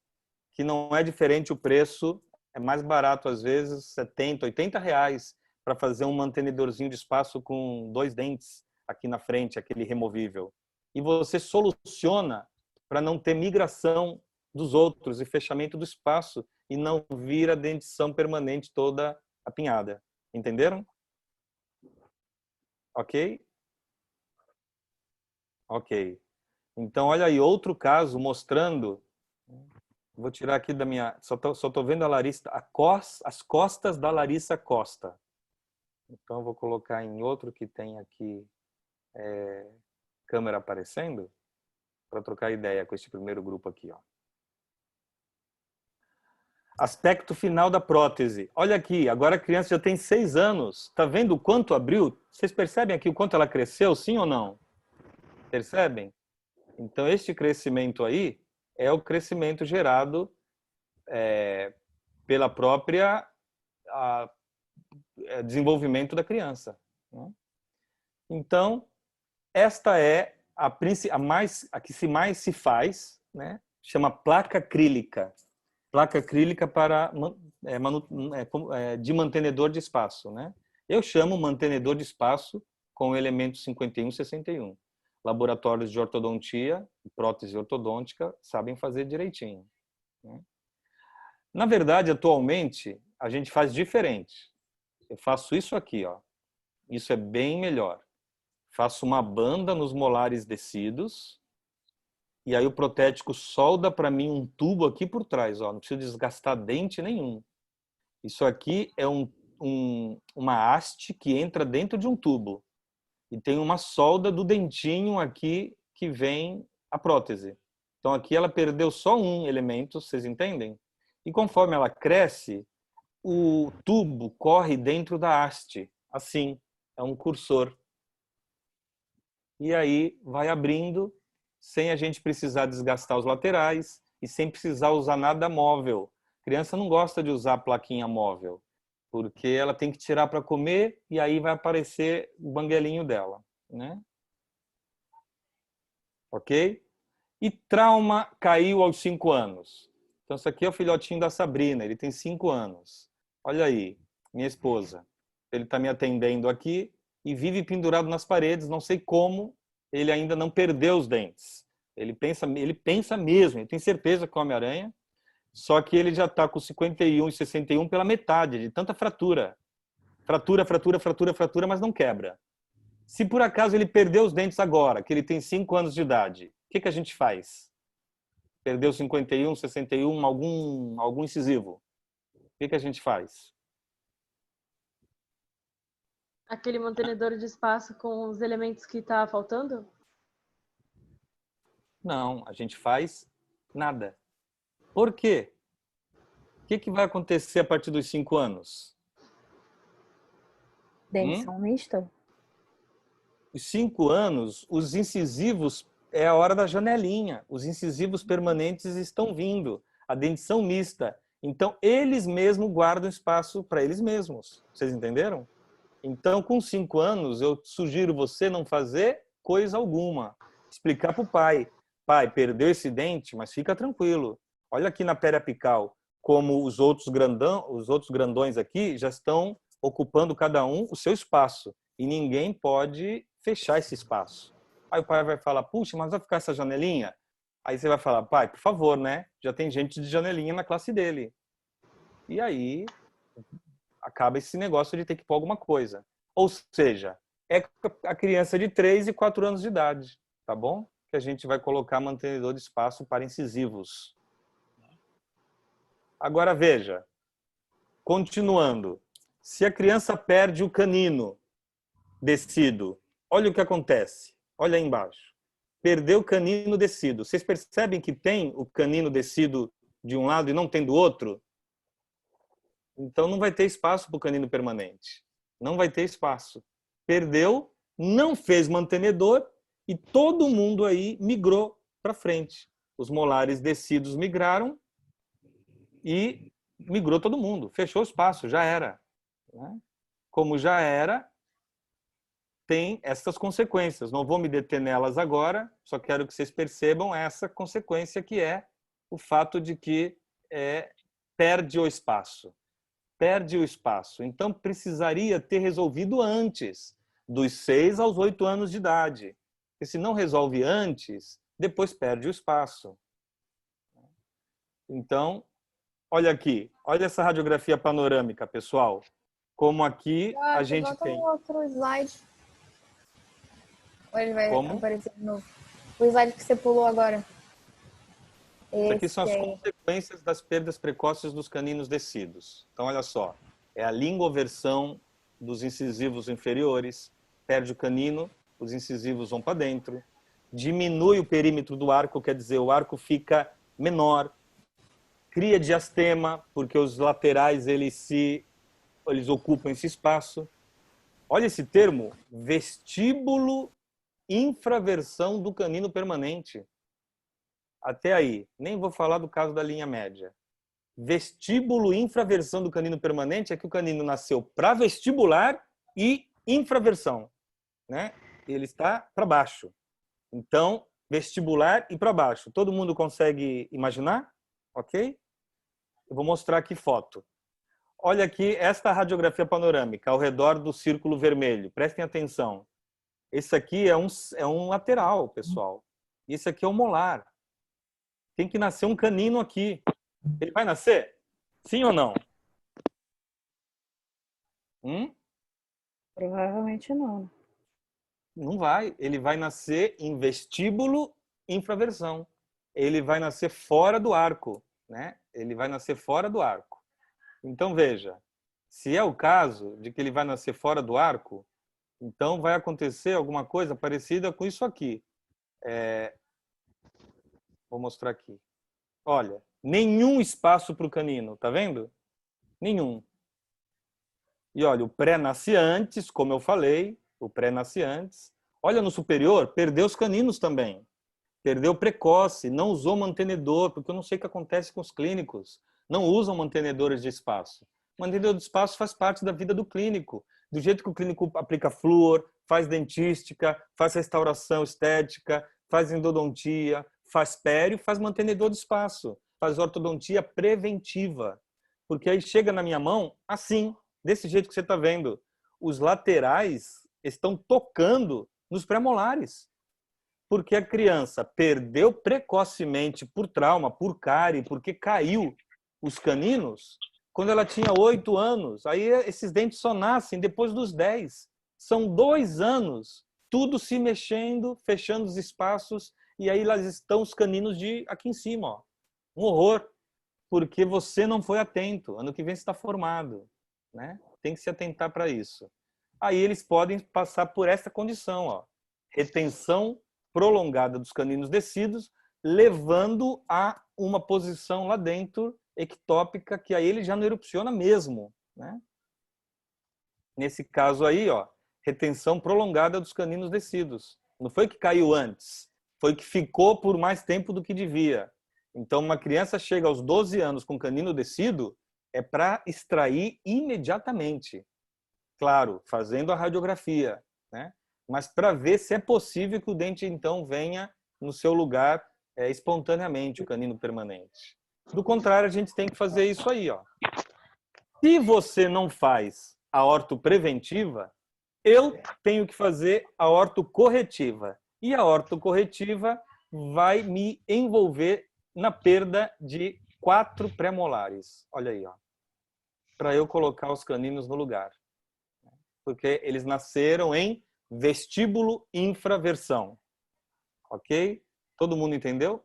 Speaker 1: que não é diferente o preço, é mais barato às vezes, R$70, R$80, para fazer um mantenedorzinho de espaço com 2 dentes aqui na frente, aquele removível. E você soluciona para não ter migração dos outros e fechamento do espaço e não vir a dentição permanente toda apinhada. Entenderam? Ok? Ok. Então, olha aí, outro caso mostrando... Vou tirar aqui da minha... Só tô vendo a Larissa... As costas da Larissa Costa. Então, vou colocar em outro que tem aqui câmera aparecendo para trocar ideia com esse primeiro grupo aqui, ó. Aspecto final da prótese. Olha aqui, agora a criança já tem 6 anos. Tá vendo o quanto abriu? Vocês percebem aqui o quanto ela cresceu, sim ou não? Percebem? Então, este crescimento aí é o crescimento gerado pela própria desenvolvimento da criança. Né? Então, esta é a que mais se faz, né? Chama placa acrílica. Placa acrílica de mantenedor de espaço. Né? Eu chamo mantenedor de espaço com o elemento 5161. Laboratórios de ortodontia, prótese ortodôntica, sabem fazer direitinho. Né? Na verdade, atualmente, a gente faz diferente. Eu faço isso aqui, ó. Isso é bem melhor. Faço uma banda nos molares descidos e aí o protético solda para mim um tubo aqui por trás, ó. Não preciso desgastar dente nenhum. Isso aqui é uma haste que entra dentro de um tubo e tem uma solda do dentinho aqui que vem a prótese. Então aqui ela perdeu só um elemento, vocês entendem? E conforme ela cresce, o tubo corre dentro da haste, assim, é um cursor. E aí vai abrindo, sem a gente precisar desgastar os laterais e sem precisar usar nada móvel. A criança não gosta de usar plaquinha móvel, porque ela tem que tirar para comer e aí vai aparecer o banguelinho dela. Né? Ok? E trauma caiu aos 5 anos. Então, isso aqui é o filhotinho da Sabrina, ele tem 5 anos. Olha aí, minha esposa. Ele está me atendendo aqui e vive pendurado nas paredes, não sei como ele ainda não perdeu os dentes. Ele pensa mesmo, ele tem certeza que come aranha, só que ele já está com 51 e 61 pela metade, de tanta fratura. Fratura, mas não quebra. Se por acaso ele perdeu os dentes agora, que ele tem 5 anos de idade, o que a gente faz? Perdeu 51, 61, algum incisivo. O que a gente faz?
Speaker 4: Aquele mantenedor de espaço com os elementos que tá faltando?
Speaker 1: Não, a gente faz nada. Por quê? O que vai acontecer a partir dos 5 anos?
Speaker 2: Dentição mista?
Speaker 1: Os 5 anos, os incisivos, é a hora da janelinha. Os incisivos permanentes estão vindo. A dentição mista. Então, eles mesmos guardam espaço para eles mesmos. Vocês entenderam? Então, com 5 anos, eu sugiro você não fazer coisa alguma. Explicar para o pai. Pai, perdeu esse dente, mas fica tranquilo. Olha aqui na periapical, como os outros grandões aqui já estão ocupando cada um o seu espaço. E ninguém pode fechar esse espaço. Aí o pai vai falar, puxa, mas vai ficar essa janelinha? Aí você vai falar, pai, por favor, né? Já tem gente de janelinha na classe dele. E aí acaba esse negócio de ter que pôr alguma coisa. Ou seja, é a criança de 3 e 4 anos de idade, tá bom? Que a gente vai colocar mantenedor de espaço para incisivos. Agora veja, continuando. Se a criança perde o canino descido, olha o que acontece. Olha aí embaixo. Perdeu o canino descido. Vocês percebem que tem o canino descido de um lado e não tem do outro? Então não vai ter espaço para o canino permanente. Não vai ter espaço. Perdeu, não fez mantenedor e todo mundo aí migrou para frente. Os molares descidos migraram e migrou todo mundo. Fechou o espaço, já era. Como já era, tem essas consequências. Não vou me deter nelas agora, só quero que vocês percebam essa consequência que é o fato de que perde o espaço. Perde o espaço. Então, precisaria ter resolvido antes, dos 6 aos 8 anos de idade. Porque se não resolve antes, depois perde o espaço. Então, olha aqui. Olha essa radiografia panorâmica, pessoal. Como aqui a gente tem...
Speaker 5: outro slide. Ou ele vai
Speaker 1: Como?
Speaker 5: aparecer de novo? O slide que você pulou agora.
Speaker 1: Isso aqui são as consequências das perdas precoces dos caninos descidos. Então, olha só. É a lingoversão dos incisivos inferiores. Perde o canino, os incisivos vão para dentro. Diminui o perímetro do arco, quer dizer, o arco fica menor. Cria diastema, porque os laterais eles ocupam esse espaço. Olha esse termo, vestíbulo infraversão do canino permanente. Até aí, nem vou falar do caso da linha média. Vestíbulo infraversão do canino permanente é que o canino nasceu para vestibular e infraversão, né? Ele está para baixo. Então, vestibular e para baixo. Todo mundo consegue imaginar? Ok? Eu vou mostrar aqui foto. Olha aqui esta radiografia panorâmica ao redor do círculo vermelho. Prestem atenção. Esse aqui é um lateral, pessoal. Esse aqui é o molar. Tem que nascer um canino aqui. Ele vai nascer? Sim ou não?
Speaker 2: Provavelmente não.
Speaker 1: Não vai. Ele vai nascer em vestíbulo infraversão. Ele vai nascer fora do arco, né? Ele vai nascer fora do arco. Então, veja, se é o caso de que ele vai nascer fora do arco, então vai acontecer alguma coisa parecida com isso aqui. Vou mostrar aqui. Olha, nenhum espaço para o canino, tá vendo? Nenhum. E olha, o pré nasce antes, como eu falei, o pré nasce antes. Olha no superior, perdeu os caninos também. Perdeu precoce, não usou mantenedor, porque eu não sei o que acontece com os clínicos. Não usam mantenedores de espaço. Mantenedor de espaço faz parte da vida do clínico. Do jeito que o clínico aplica flúor, faz dentística, faz restauração estética, faz endodontia, faz pério, faz mantenedor de espaço, faz ortodontia preventiva. Porque aí chega na minha mão assim, desse jeito que você está vendo. Os laterais estão tocando nos premolares. Porque a criança perdeu precocemente por trauma, por cárie, porque caiu os caninos quando ela tinha 8 anos. Aí esses dentes só nascem depois dos 10. São 2 anos, tudo se mexendo, fechando os espaços, e aí lá estão os caninos de aqui em cima. Ó. Um horror, porque você não foi atento. Ano que vem você está formado. Né? Tem que se atentar para isso. Aí eles podem passar por essa condição. Ó. Retenção prolongada dos caninos descidos, levando a uma posição lá dentro, ectópica, que aí ele já não erupciona mesmo. Né? Nesse caso aí, ó, retenção prolongada dos caninos descidos. Não foi que caiu antes, foi que ficou por mais tempo do que devia. Então, uma criança chega aos 12 anos com canino descido, é para extrair imediatamente. Claro, fazendo a radiografia, né? Mas para ver se é possível que o dente, então, venha no seu lugar espontaneamente, o canino permanente. Do contrário, a gente tem que fazer isso aí. Ó. Se você não faz a ortopreventiva, eu tenho que fazer a ortocorretiva. E a ortocorretiva vai me envolver na perda de 4 premolares. Olha aí, ó. Para eu colocar os caninos no lugar. Porque eles nasceram em vestíbulo infraversão. Ok? Todo mundo entendeu?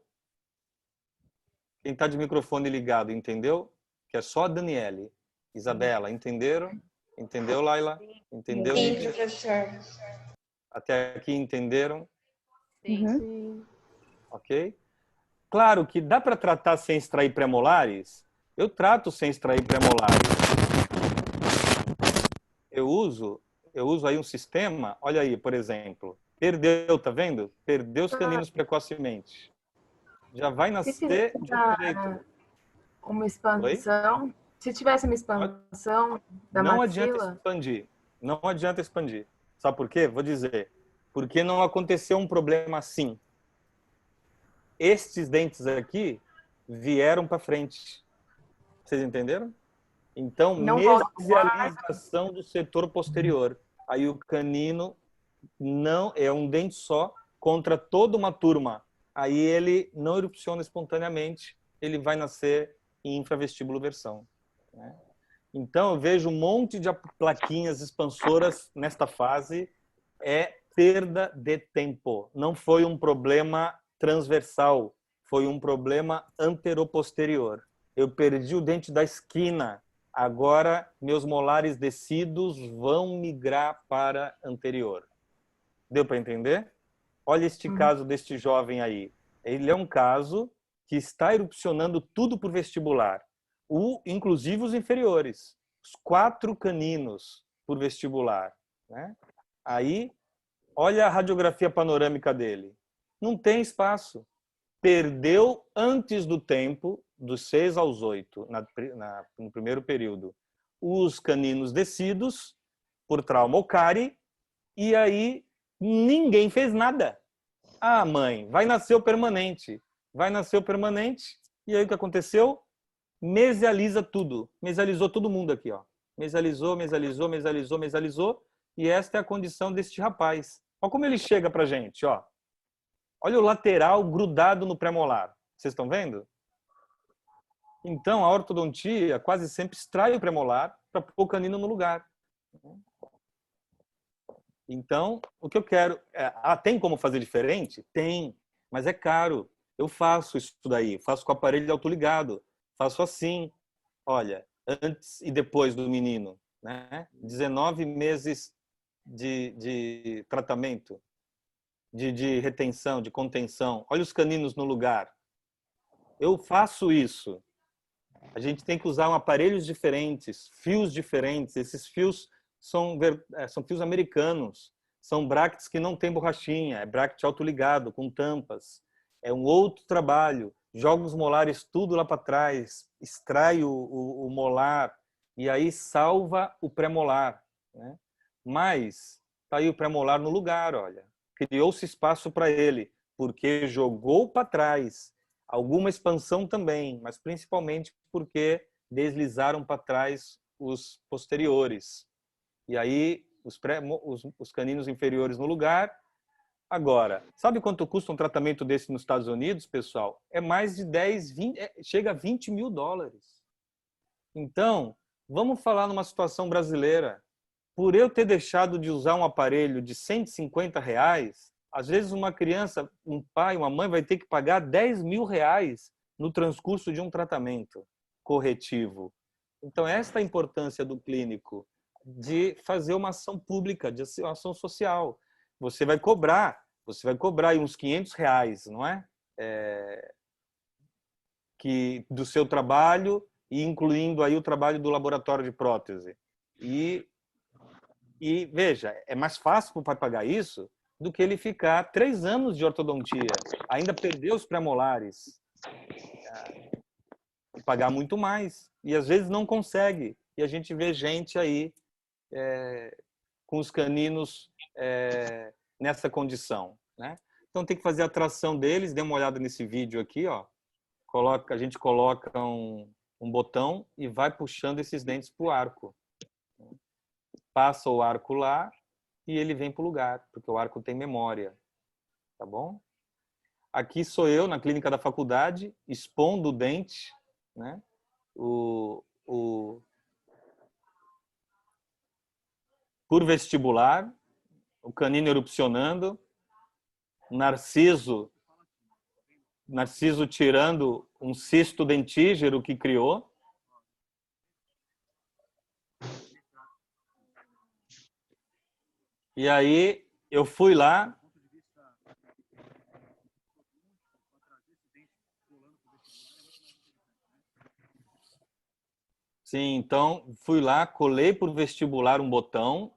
Speaker 1: Quem está de microfone ligado, entendeu? Que é só a Daniele. Isabela, entenderam? Entendeu, Laila? Entendeu?
Speaker 3: Sim, professor.
Speaker 1: Até aqui entenderam?
Speaker 2: Uhum.
Speaker 1: Ok? Claro que dá para tratar sem extrair premolares. Eu trato sem extrair premolares. Eu uso aí um sistema, olha aí, por exemplo, perdeu, tá vendo? Perdeu os caninos precocemente. Já vai nascer de outro jeito.
Speaker 7: Uma expansão. Se tivesse uma expansão da
Speaker 1: não
Speaker 7: maxila...
Speaker 1: adianta expandir. Não adianta expandir. Sabe por quê? Vou dizer. Porque não aconteceu um problema assim. Estes dentes aqui vieram para frente. Vocês entenderam? Então, mesialização do setor posterior. Aí o canino não é um dente só contra toda uma turma. Aí ele não erupciona espontaneamente, ele vai nascer em infravestíbulo versão. Né? Então, eu vejo um monte de plaquinhas expansoras nesta fase. É perda de tempo. Não foi um problema transversal, foi um problema anteroposterior. Eu perdi o dente da esquina. Agora, meus molares descidos vão migrar para anterior. Deu para entender? Olha este caso deste jovem aí. Ele é um caso que está erupcionando tudo por vestibular. Inclusive os inferiores. Os 4 caninos por vestibular. Né? Aí, olha a radiografia panorâmica dele. Não tem espaço. Perdeu antes do tempo, dos 6 aos 8, no primeiro período, os caninos descidos por trauma ou cárie, e aí ninguém fez nada. Ah, mãe, vai nascer o permanente. Vai nascer o permanente, e aí o que aconteceu? Mesializa tudo. Mesializou todo mundo aqui. Ó. Mesializou, e esta é a condição deste rapaz. Olha como ele chega pra gente, ó. Olha o lateral grudado no premolar. Vocês estão vendo? Então, a ortodontia quase sempre extrai o premolar para pôr o canino no lugar. Então, o que eu quero... tem como fazer diferente? Tem, mas é caro. Eu faço isso daí, faço com o aparelho autoligado. Faço assim, olha, antes e depois do menino. Né? 19 meses de tratamento. De retenção, de contenção. Olha os caninos no lugar. Eu faço isso. A gente tem que usar aparelhos diferentes, fios diferentes. Esses fios são fios americanos. São brackets que não tem borrachinha. É bracket autoligado, com tampas. É um outro trabalho. Joga os molares tudo lá para trás. Extrai o molar. E aí salva o pré-molar. Né? Mas está aí o pré-molar no lugar, olha. Criou-se espaço para ele. porque jogou para trás. Alguma expansão também, mas principalmente porque deslizaram para trás os posteriores. E aí, os caninos inferiores no lugar. Agora, sabe quanto custa um tratamento desse nos Estados Unidos, pessoal? É mais de 10, 20, chega a 20 mil dólares. Então, vamos falar numa situação brasileira. Por eu ter deixado de usar um aparelho de 150 reais, às vezes uma criança, um pai, uma mãe vai ter que pagar 10 mil reais no transcurso de um tratamento corretivo. Então, esta é a importância do clínico, de fazer uma ação pública, de uma ação social. Você vai cobrar aí uns 500 reais, não é? Do seu trabalho, e incluindo aí o trabalho do laboratório de prótese. E veja, é mais fácil para o pai pagar isso do que ele ficar 3 anos de ortodontia, ainda perder os pré-molares, pagar muito mais. E às vezes não consegue. E a gente vê gente aí com os caninos nessa condição, né? Então tem que fazer a tração deles. Dê uma olhada nesse vídeo aqui, ó. A gente coloca um botão e vai puxando esses dentes para o arco. Passa o arco lá e ele vem para o lugar, porque o arco tem memória, tá bom? Aqui sou eu na clínica da faculdade, expondo o dente, né? Por vestibular, o canino erupcionando, Narciso tirando um cisto dentígero que criou. E aí eu fui lá. Sim, então fui lá, colei por vestibular um botão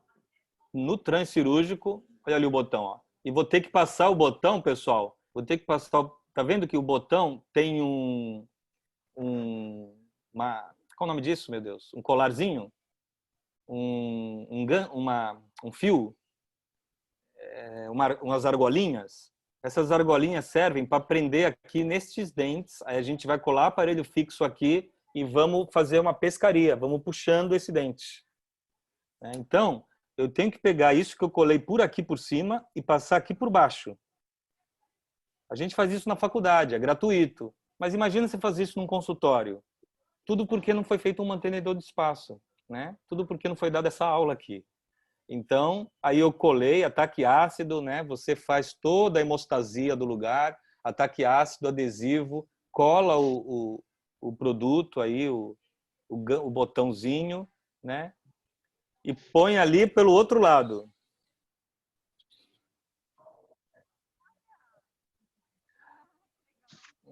Speaker 1: no transcirúrgico. Olha ali o botão, ó. E vou ter que passar o botão, pessoal. Vou ter que passar. Tá vendo que o botão tem qual é o nome disso, meu Deus? Um colarzinho, um fio, umas argolinhas. Essas argolinhas servem para prender aqui nestes dentes. Aí a gente vai colar aparelho fixo aqui e vamos fazer uma pescaria. Vamos puxando esse dente. Então, eu tenho que pegar isso que eu colei por aqui por cima e passar aqui por baixo. A gente faz isso na faculdade, é gratuito. Mas imagina você fazer isso num consultório. Tudo porque não foi feito um mantenedor de espaço, né? Tudo porque não foi dada essa aula aqui. Então, aí eu colei ataque ácido, né? Você faz toda a hemostasia do lugar, ataque ácido, adesivo, cola o produto aí, o botãozinho, né? E põe ali pelo outro lado.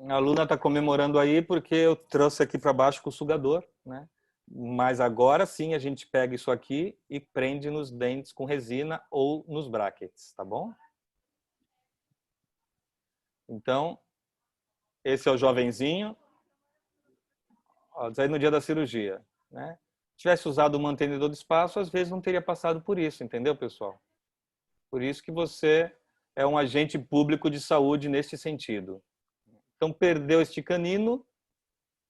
Speaker 1: A aluna está comemorando aí porque eu trouxe aqui para baixo com o sugador, né? Mas agora sim a gente pega isso aqui e prende nos dentes com resina ou nos brackets, tá bom? Então, esse é o jovenzinho. Ó, aí no dia da cirurgia, né? Se tivesse usado o mantenedor de espaço, às vezes não teria passado por isso, entendeu, pessoal? Por isso que você é um agente público de saúde nesse sentido. Então, perdeu este canino,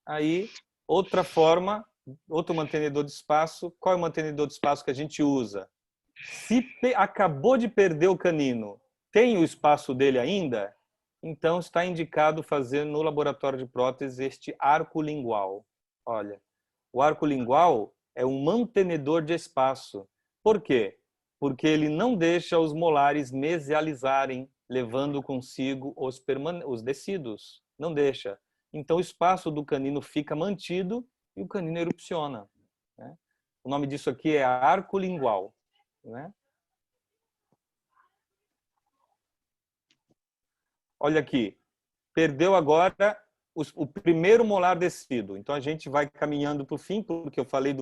Speaker 1: aí outra forma, outro mantenedor de espaço. Qual é o mantenedor de espaço que a gente usa? Se acabou de perder o canino, tem o espaço dele ainda? Então, está indicado fazer no laboratório de prótese este arco lingual. Olha, o arco lingual é um mantenedor de espaço. Por quê? Porque ele não deixa os molares mesializarem, levando consigo os decíduos. Não deixa. Então, o espaço do canino fica mantido e o canino erupciona, né? O nome disso aqui é arco lingual, né? Olha aqui, perdeu agora o primeiro molar descido. Então, a gente vai caminhando para o fim, porque eu falei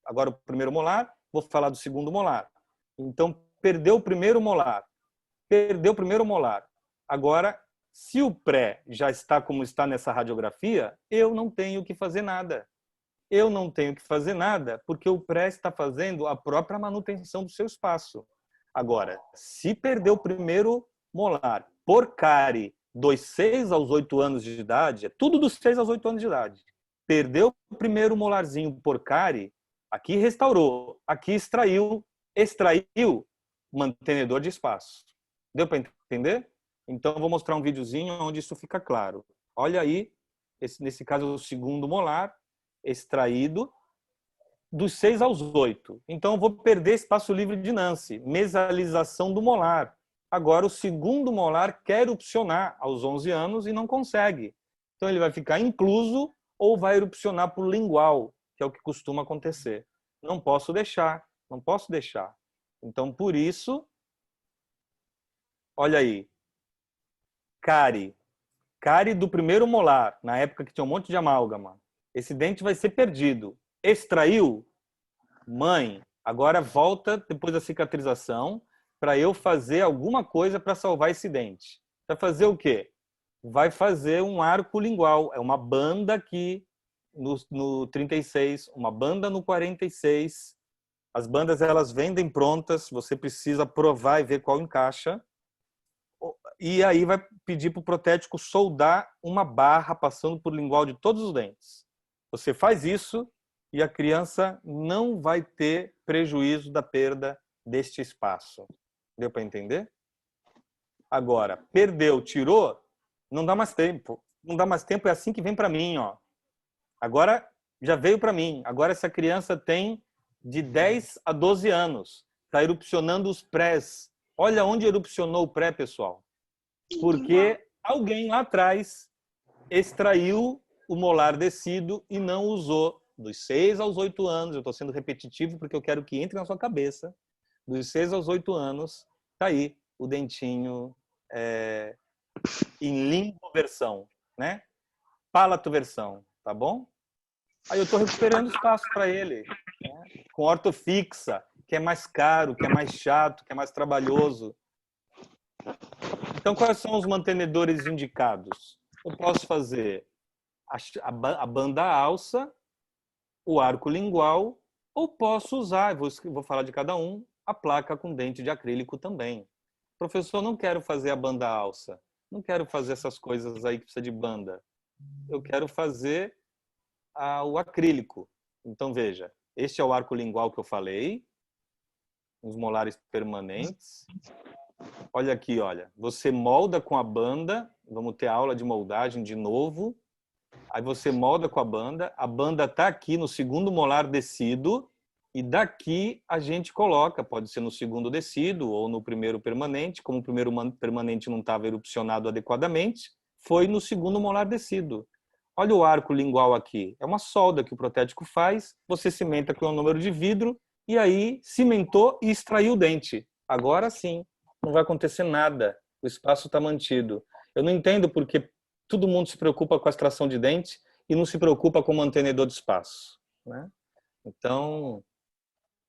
Speaker 1: agora o primeiro molar, vou falar do segundo molar. Então, perdeu o primeiro molar. Perdeu o primeiro molar. Agora, se o pré já está como está nessa radiografia, eu não tenho que fazer nada. Eu não tenho que fazer nada, porque o pré está fazendo a própria manutenção do seu espaço. Agora, se perdeu o primeiro molar, por cárie dos 6 aos 8 anos de idade, é tudo dos 6 aos 8 anos de idade. Perdeu o primeiro molarzinho por cárie, aqui restaurou, aqui extraiu mantenedor de espaço. Deu para entender? Então, eu vou mostrar um videozinho onde isso fica claro. Olha aí, nesse caso, o segundo molar, extraído dos 6 aos 8. Então, eu vou perder espaço livre de Nance, mesalização do molar. Agora, o segundo molar quer erupcionar aos 11 anos e não consegue. Então, ele vai ficar incluso ou vai erupcionar por lingual, que é o que costuma acontecer. Não posso deixar, não posso deixar. Então, por isso, olha aí, cárie do primeiro molar, na época que tinha um monte de amálgama. Esse dente vai ser perdido. Extraiu? Mãe, agora volta depois da cicatrização para eu fazer alguma coisa para salvar esse dente. Vai fazer o quê? Vai fazer um arco lingual. É uma banda aqui no 36, uma banda no 46. As bandas, elas vendem prontas, você precisa provar e ver qual encaixa. E aí vai pedir para o protético soldar uma barra passando por lingual de todos os dentes. Você faz isso e a criança não vai ter prejuízo da perda deste espaço. Deu para entender? Agora, perdeu, tirou, não dá mais tempo. Não dá mais tempo, é assim que vem para mim, ó. Agora já veio para mim. Agora essa criança tem de 10 a 12 anos. Está erupcionando os prés. Olha onde erupcionou o pré, pessoal. Porque alguém lá atrás extraiu o molar descido e não usou. Dos 6 aos 8 anos, eu estou sendo repetitivo porque eu quero que entre na sua cabeça. Dos 6 aos 8 anos, tá aí o dentinho em lingoversão, né? Palatoversão, tá bom? Aí eu estou recuperando espaço para ele, né? Com ortofixa, que é mais caro, que é mais chato, que é mais trabalhoso. Então, quais são os mantenedores indicados? Eu posso fazer a banda alça, o arco lingual, ou posso usar, vou falar de cada um, a placa com dente de acrílico também. Professor, não quero fazer a banda alça, não quero fazer essas coisas aí que precisa de banda. Eu quero fazer o acrílico. Então, veja, este é o arco lingual que eu falei, os molares permanentes. Olha aqui, olha. Você molda com a banda, vamos ter aula de moldagem de novo. Aí você molda com a banda está aqui no segundo molar descido, e daqui a gente coloca, pode ser no segundo descido ou no primeiro permanente, como o primeiro permanente não estava erupcionado adequadamente, foi no segundo molar descido. Olha o arco lingual aqui, é uma solda que o protético faz, você cimenta com o número de vidro, e aí cimentou e extraiu o dente. Agora sim, não vai acontecer nada, o espaço está mantido. Eu não entendo porque todo mundo se preocupa com a extração de dente e não se preocupa com o mantenedor de espaço, né? Então,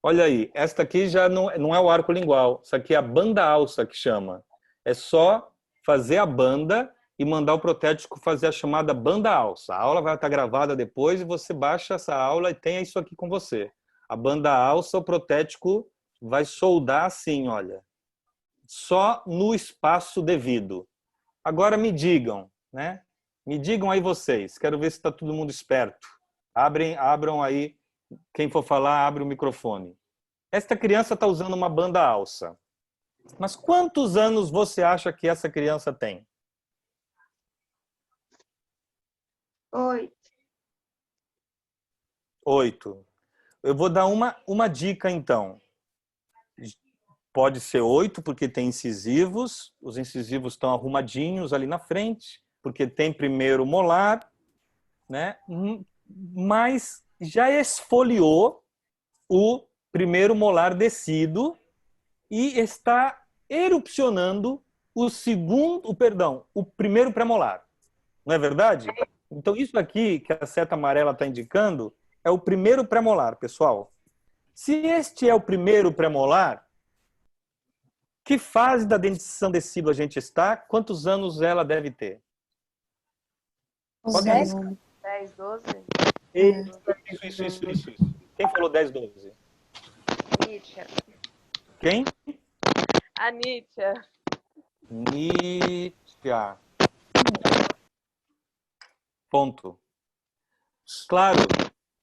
Speaker 1: olha aí, esta aqui já não é o arco lingual, isso aqui é a banda alça que chama. É só fazer a banda e mandar o protético fazer a chamada banda alça. A aula vai estar gravada depois e você baixa essa aula e tenha isso aqui com você. A banda alça, o protético vai soldar assim, olha, só no espaço devido. Agora me digam, né? Me digam aí vocês, quero ver se está todo mundo esperto. Abram aí, quem for falar, abre o microfone. Esta criança está usando uma banda alça. Mas quantos anos você acha que essa criança tem?
Speaker 3: 8.
Speaker 1: 8. Eu vou dar uma dica, então. Pode ser 8, porque tem incisivos. Os incisivos estão arrumadinhos ali na frente, porque tem primeiro molar, né? Mas já esfoliou o primeiro molar descido e está erupcionando o primeiro premolar. Não é verdade? Então, isso aqui que a seta amarela está indicando é o primeiro premolar, pessoal. Se este é o primeiro premolar, que fase da dentição descido a gente está? Quantos anos ela deve ter?
Speaker 5: 10?
Speaker 7: 10, 12?
Speaker 1: Isso. Quem falou 10, 12?
Speaker 7: Nietzsche.
Speaker 1: Quem?
Speaker 7: A Nietzsche.
Speaker 1: Nítia. Ponto. Claro,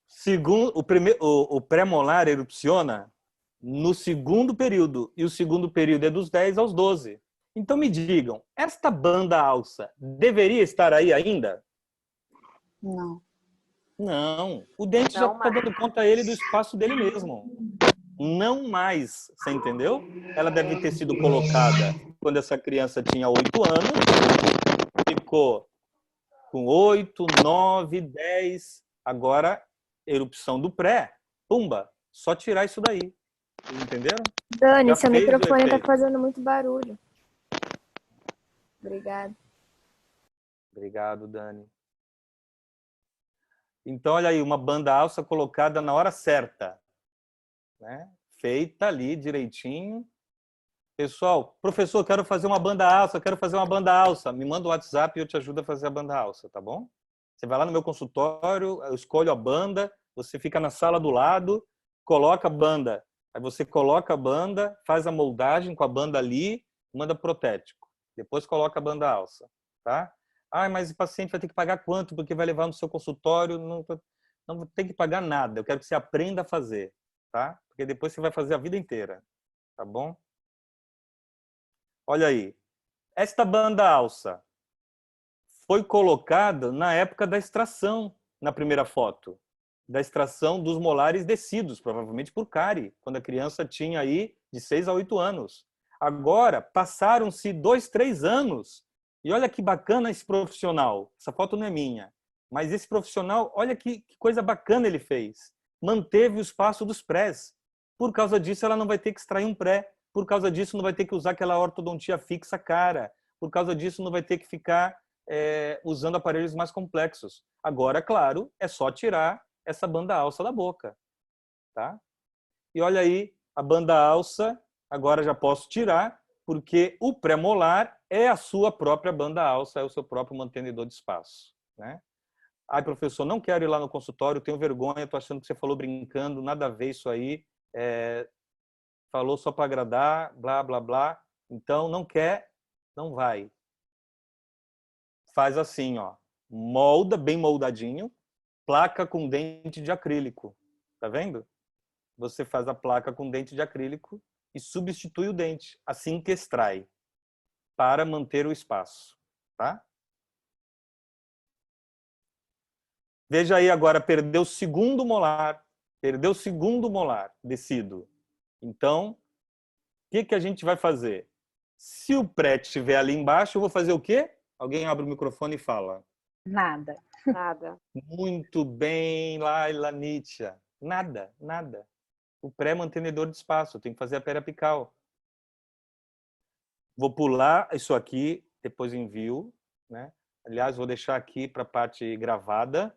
Speaker 1: segundo, o pré-molar erupciona no segundo período, e o segundo período é dos 10 aos 12. Então me digam, esta banda alça deveria estar aí ainda?
Speaker 2: Não.
Speaker 1: Não, o dente já está dando conta ele do espaço dele mesmo. Não mais, você entendeu? Ela deve ter sido colocada quando essa criança tinha 8 anos, ficou com 8, 9, 10, agora erupção do pré, pumba, só tirar isso daí. Entenderam?
Speaker 5: Dani,
Speaker 1: Já
Speaker 5: seu
Speaker 1: fez o
Speaker 5: microfone tá
Speaker 1: efeito.
Speaker 5: fazendo muito barulho. Obrigada.
Speaker 1: Obrigado, Dani. Então, olha aí, uma banda alça colocada na hora certa, né? Feita ali direitinho. Pessoal, professor, quero fazer uma banda alça, quero fazer uma banda alça. Me manda o WhatsApp e eu te ajudo a fazer a banda alça, tá bom? Você vai lá no meu consultório, eu escolho a banda, você fica na sala do lado, coloca a banda. Aí você coloca a banda, faz a moldagem com a banda ali, manda protético. Depois coloca a banda alça, tá? Ah, mas o paciente vai ter que pagar quanto? Porque vai levar no seu consultório, não tem que pagar nada. Eu quero que você aprenda a fazer, tá? Porque depois você vai fazer a vida inteira, tá bom? Olha aí, esta banda alça foi colocada na época da extração, na primeira foto, da extração dos molares descidos, provavelmente por cárie, quando a criança tinha aí de 6 a 8 anos. Agora, passaram-se 2, 3 anos, e olha que bacana esse profissional. Essa foto não é minha, mas esse profissional, olha que coisa bacana ele fez. Manteve o espaço dos prés. Por causa disso, ela não vai ter que extrair um pré. Por causa disso, não vai ter que usar aquela ortodontia fixa cara. Por causa disso, não vai ter que ficar usando aparelhos mais complexos. Agora, claro, é só tirar essa banda alça da boca. Tá? E olha aí, a banda alça, agora já posso tirar, porque o pré-molar é a sua própria banda alça, é o seu próprio mantenedor de espaço. Né? Ai, professor, não quero ir lá no consultório, tenho vergonha, estou achando que você falou brincando, nada a ver isso aí. Falou só para agradar, blá, blá, blá. Então, não quer, não vai. Faz assim, ó. Molda bem moldadinho, placa com dente de acrílico. Tá vendo? Você faz a placa com dente de acrílico e substitui o dente, assim que extrai, para manter o espaço. Tá? Veja aí agora, perdeu o segundo molar. Perdeu o segundo molar descido. Então, o que a gente vai fazer? Se o pré estiver ali embaixo, eu vou fazer o quê? Alguém abre o microfone e fala.
Speaker 2: Nada.
Speaker 4: Nada.
Speaker 1: Muito bem, Laila Nietzsche. Nada, nada. O pré é mantenedor de espaço, eu tenho que fazer a periapical. Vou pular isso aqui, depois envio. Né? Aliás, vou deixar aqui para a parte gravada,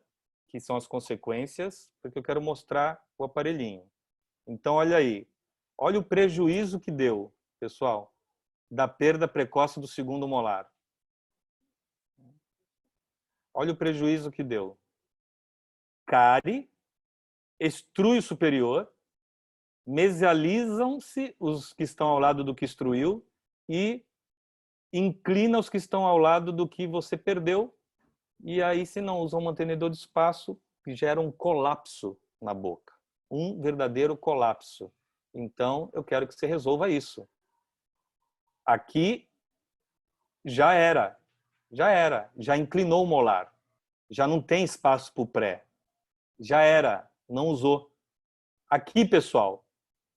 Speaker 1: que são as consequências, porque eu quero mostrar o aparelhinho. Então, olha aí. Olha o prejuízo que deu, pessoal, da perda precoce do segundo molar. Olha o prejuízo que deu. Cárie, estrui superior, mesializam-se os que estão ao lado do que estruiu e inclina os que estão ao lado do que você perdeu. E aí, se não usa um mantenedor de espaço, gera um colapso na boca. Um verdadeiro colapso. Então, eu quero que você resolva isso. Aqui, já era. Já inclinou o molar. Já não tem espaço para o pré. Já era, não usou. Aqui, pessoal,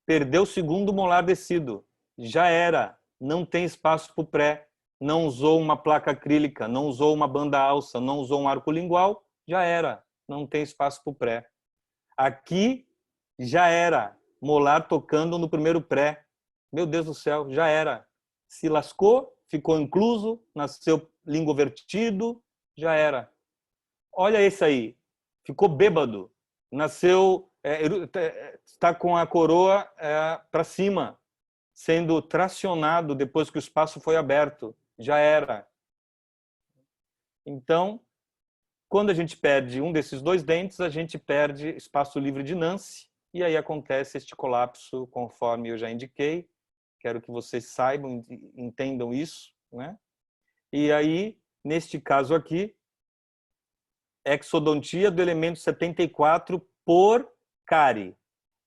Speaker 1: perdeu o segundo molar descido. Já era, não tem espaço para o pré. Não usou uma placa acrílica, não usou uma banda alça, não usou um arco lingual. Já era, não tem espaço para o pré. Aqui, já era, molar tocando no primeiro pré. Meu Deus do céu, já era. Se lascou, ficou incluso, nasceu lingovertido, já era. Olha esse aí, ficou bêbado, nasceu, está com a coroa para cima, sendo tracionado depois que o espaço foi aberto, já era. Então, quando a gente perde um desses dois dentes, a gente perde espaço livre de Nance, e aí acontece este colapso, conforme eu já indiquei. Quero que vocês saibam, entendam isso, né? E aí, neste caso aqui, exodontia do elemento 74 por cárie.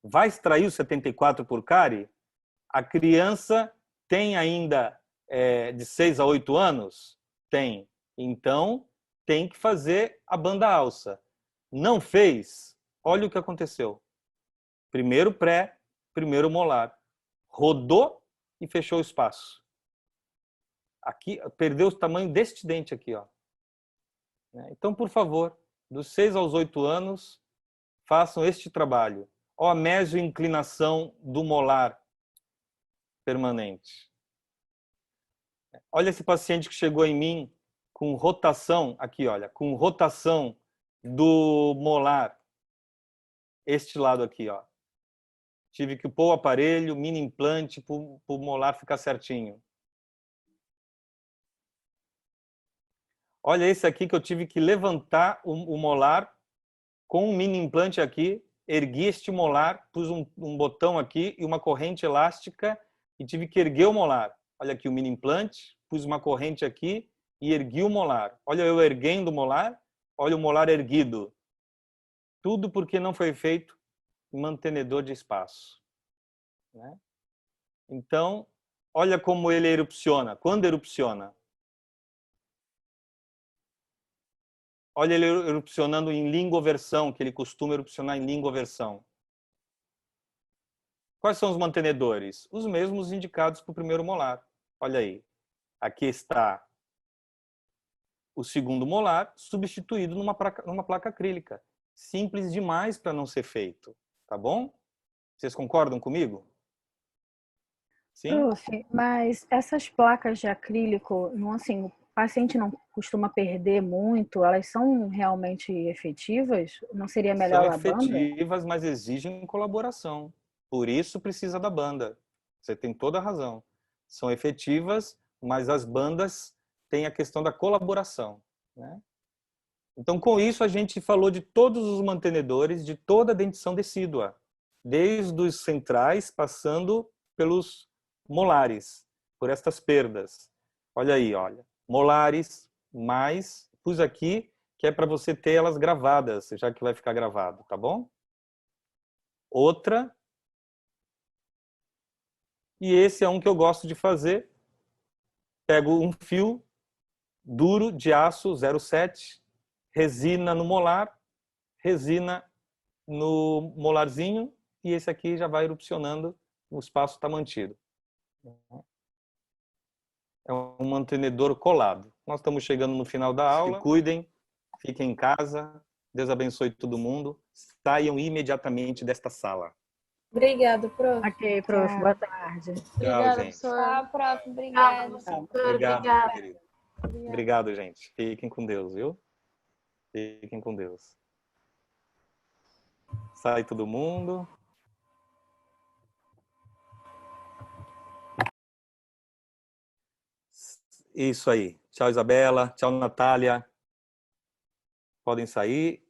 Speaker 1: Vai extrair o 74 por cárie? A criança tem ainda de 6 a 8 anos? Tem. Então, tem que fazer a banda alça. Não fez? Olha o que aconteceu. Primeiro pré, primeiro molar. Rodou e fechou o espaço. Aqui, perdeu o tamanho deste dente aqui, ó. Então, por favor, dos 6 aos 8 anos, façam este trabalho. Ó, a mesioinclinação do molar permanente. Olha esse paciente que chegou em mim com rotação, aqui, olha, com rotação do molar. Este lado aqui, ó. Tive que pôr o aparelho, mini implante, para o molar ficar certinho. Olha esse aqui que eu tive que levantar o molar com um mini implante aqui, ergui este molar, pus um botão aqui e uma corrente elástica e tive que erguer o molar. Olha aqui o mini implante, pus uma corrente aqui e ergui o molar. Olha eu erguendo o molar, olha o molar erguido. Tudo porque não foi feito mantenedor de espaço, né? Então, olha como ele erupciona. Quando erupciona? Olha ele erupcionando em lingoversão, que ele costuma erupcionar em lingoversão. Quais são os mantenedores? Os mesmos indicados para o primeiro molar. Olha aí. Aqui está o segundo molar substituído numa placa acrílica. Simples demais para não ser feito. Tá bom? Vocês concordam comigo? Sim?
Speaker 2: Prof, mas essas placas de acrílico, não, assim, o paciente não costuma perder muito? Elas são realmente efetivas? Não seria melhor
Speaker 1: São
Speaker 2: a banda?
Speaker 1: efetivas, mas exigem colaboração. Por isso precisa da banda. Você tem toda a razão. São efetivas, mas as bandas têm a questão da colaboração, né? Então, com isso, a gente falou de todos os mantenedores, de toda a dentição decídua, desde os centrais, passando pelos molares, por estas perdas. Olha aí, olha. Molares, mais, pus aqui, que é para você ter elas gravadas, já que vai ficar gravado, tá bom? Outra. E esse é um que eu gosto de fazer. Pego um fio duro de aço 0,7, resina no molar, resina no molarzinho, e esse aqui já vai erupcionando, o espaço está mantido. É um mantenedor colado. Nós estamos chegando no final da aula. Se cuidem, fiquem em casa. Deus abençoe todo mundo. Saiam imediatamente desta sala.
Speaker 5: Obrigado, prof.
Speaker 2: Ok, prof, boa tarde.
Speaker 4: Obrigada,
Speaker 1: gente.
Speaker 4: professor.
Speaker 5: Tchau, prof. Obrigada.
Speaker 1: Obrigado, querido. Obrigado, gente. Fiquem com Deus, viu? Fiquem com Deus. Sai todo mundo. Isso aí. Tchau, Isabela. Tchau, Natália. Podem sair.